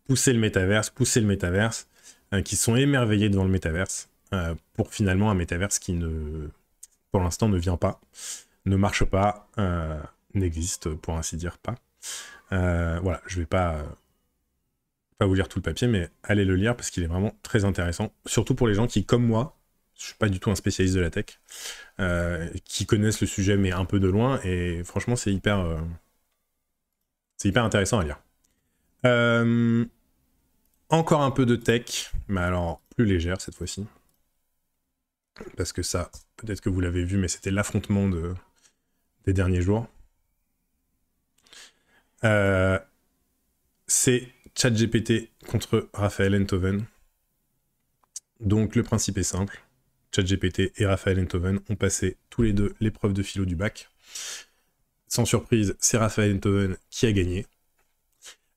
poussé le métaverse, qui sont émerveillés devant le métaverse, pour finalement un métaverse qui pour l'instant ne vient pas, ne marche pas, n'existe pour ainsi dire pas. Voilà, je vais pas vous lire tout le papier, mais allez le lire parce qu'il est vraiment très intéressant, surtout pour les gens qui, comme moi, je suis pas du tout un spécialiste de la tech, qui connaissent le sujet mais un peu de loin, et franchement c'est hyper intéressant à lire. Encore un peu de tech, mais alors plus légère cette fois-ci. Parce que ça, peut-être que vous l'avez vu, mais c'était l'affrontement des derniers jours. C'est ChatGPT contre Raphaël Enthoven. Donc le principe est simple. ChatGPT et Raphaël Enthoven ont passé tous les deux l'épreuve de philo du bac. Sans surprise, c'est Raphaël Enthoven qui a gagné.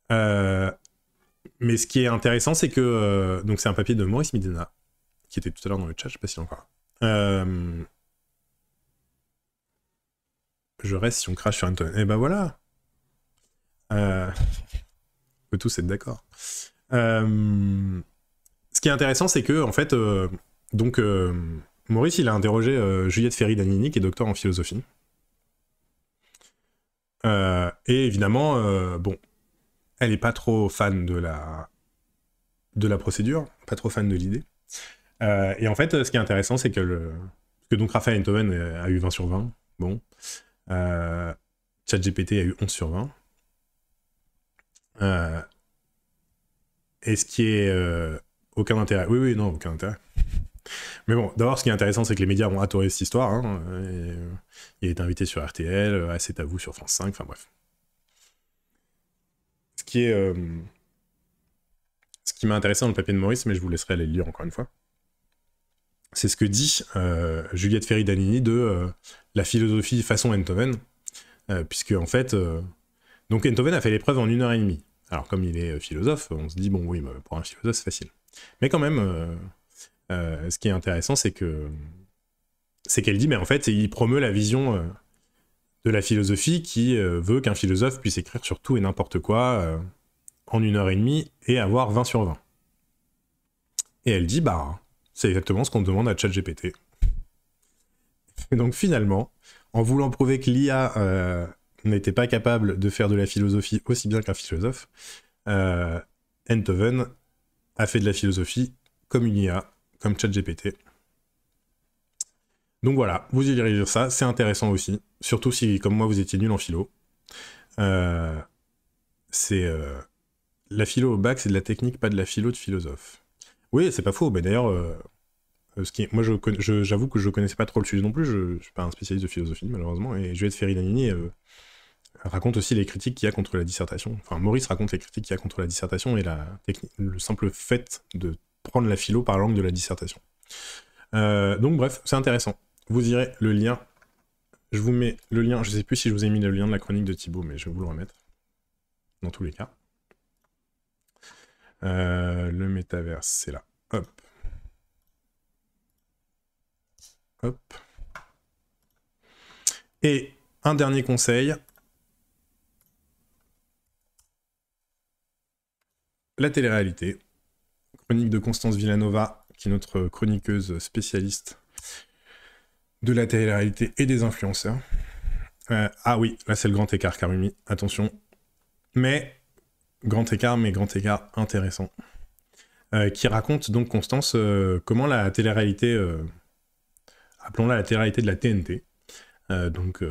Mais ce qui est intéressant, c'est que... donc c'est un papier de Maurice Midena, qui était tout à l'heure dans le chat, je sais pas s'il est encore là. Je reste si on crache sur Enthoven. Et ben voilà. On peut tous être d'accord. Ce qui est intéressant, c'est que, en fait, Maurice, il a interrogé Juliette Ferry-Danini, qui est docteur en philosophie. Et évidemment, elle est pas trop fan de la procédure, pas trop fan de l'idée. Et en fait, ce qui est intéressant, c'est que donc Raphaël Enthoven a eu 20 sur 20. Bon. ChatGPT a eu 11 sur 20. Et ce qui est aucun intérêt. Oui, non, aucun intérêt. Mais bon, d'abord, ce qui est intéressant, c'est que les médias ont adoré cette histoire. Hein, il a été invité sur RTL, C'est à vous sur France 5, enfin bref. Ce qui m'a intéressé dans le papier de Maurice, mais je vous laisserai aller le lire encore une fois, c'est ce que dit Juliette Ferry-Danini de la philosophie façon Enthoven, puisque en fait, donc Enthoven a fait l'épreuve en 1h30. Alors comme il est philosophe, on se dit bon oui, pour un philosophe c'est facile. Mais quand même, ce qui est intéressant, c'est qu'elle dit, mais en fait, il promeut la vision de la philosophie qui veut qu'un philosophe puisse écrire sur tout et n'importe quoi en 1h30 et avoir 20 sur 20. Et elle dit, c'est exactement ce qu'on demande à ChatGPT. Et donc finalement, en voulant prouver que l'IA n'était pas capable de faire de la philosophie aussi bien qu'un philosophe, Enthoven a fait de la philosophie comme une IA, comme ChatGPT. Donc voilà, vous irez lire ça, c'est intéressant aussi, surtout si, comme moi, vous étiez nul en philo. La philo au bac, c'est de la technique, pas de la philo de philosophe. Oui, c'est pas faux, mais d'ailleurs, moi j'avoue que je connaissais pas trop le sujet non plus, je suis pas un spécialiste de philosophie, malheureusement, et Juliette Ferry-Danini raconte aussi les critiques qu'il y a contre la dissertation. Enfin, Maurice raconte les critiques qu'il y a contre la dissertation et le simple fait de prendre la philo par l'angle de la dissertation. Donc bref, c'est intéressant. Vous irez le lien. Je vous mets le lien. Je sais plus si je vous ai mis le lien de la chronique de Thibaut, mais je vais vous le remettre. Dans tous les cas. Le métaverse, c'est là. Hop. Hop. Et un dernier conseil. la télé-réalité. Chronique de Constance Villanova, qui est notre chroniqueuse spécialiste de la télé-réalité et des influenceurs. Ah oui, là c'est le grand écart, Karumi, attention. Mais grand écart intéressant. Qui raconte donc, Constance, comment la télé-réalité, appelons-la la télé-réalité de la TNT, donc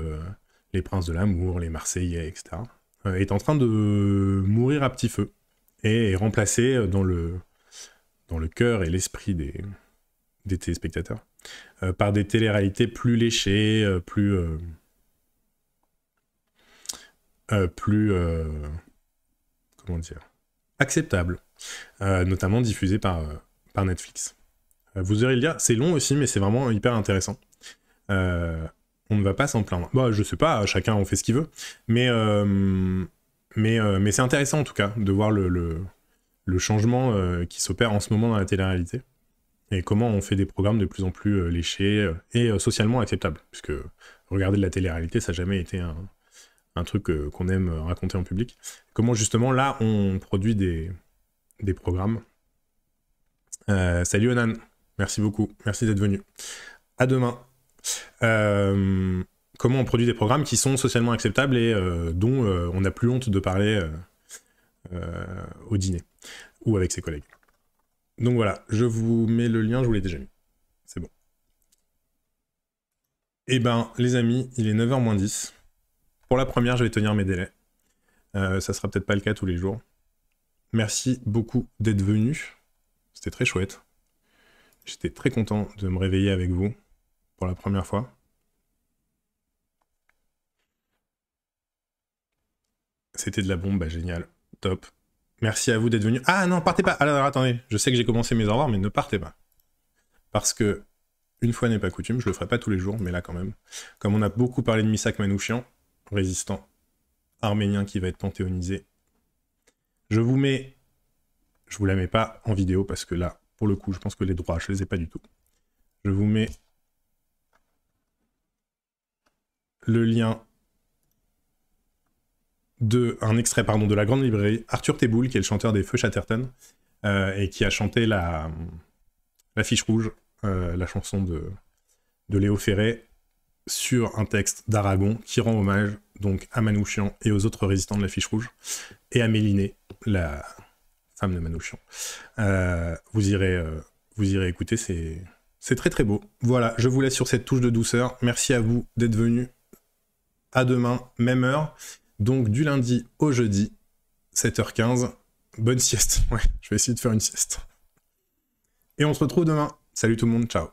les Princes de l'amour, les Marseillais, etc., est en train de mourir à petit feu et est remplacée dans le cœur et l'esprit des téléspectateurs par des téléréalités plus léchées, plus comment dire, acceptables, notamment diffusées par Netflix. Vous aurez le dire, c'est long aussi, mais c'est vraiment hyper intéressant. On ne va pas s'en plaindre. Bah, je sais pas, chacun en fait ce qu'il veut, mais c'est intéressant en tout cas de voir le changement qui s'opère en ce moment dans la télé-réalité et comment on fait des programmes de plus en plus léchés et socialement acceptables, puisque regarder de la télé-réalité, ça n'a jamais été un truc qu'on aime raconter en public. Comment justement là on produit des programmes. Salut Onan, merci beaucoup, merci d'être venu. À demain. Comment on produit des programmes qui sont socialement acceptables et dont on n'a plus honte de parler au dîner ou avec ses collègues. Donc voilà, je vous mets le lien, je vous l'ai déjà mis. C'est bon. Eh ben, les amis, il est 9h moins 10. Pour la première, je vais tenir mes délais. Ça sera peut-être pas le cas tous les jours. Merci beaucoup d'être venus. C'était très chouette. J'étais très content de me réveiller avec vous pour la première fois. C'était de la bombe, bah génial, top. Merci à vous d'être venus. Ah non, partez pas. Alors attendez, je sais que j'ai commencé mes au revoir, mais ne partez pas. Parce que, une fois n'est pas coutume, je le ferai pas tous les jours, mais là quand même. Comme on a beaucoup parlé de Missak Manouchian, résistant arménien qui va être panthéonisé, je vous la mets pas en vidéo parce que là, pour le coup, je pense que les droits, je les ai pas du tout. Je vous mets le lien un extrait de la grande librairie, Arthur Teboul, qui est le chanteur des Feux Chatterton, et qui a chanté la fiche rouge, la chanson de Léo Ferré, sur un texte d'Aragon qui rend hommage donc à Manouchian et aux autres résistants de la fiche rouge, et à Mélinée, la femme de Manouchian. Vous irez écouter, c'est très très beau. Voilà, je vous laisse sur cette touche de douceur. Merci à vous d'être venus. À demain, même heure. Donc du lundi au jeudi, 7h15. Bonne sieste. Ouais, je vais essayer de faire une sieste. Et on se retrouve demain. Salut tout le monde, ciao.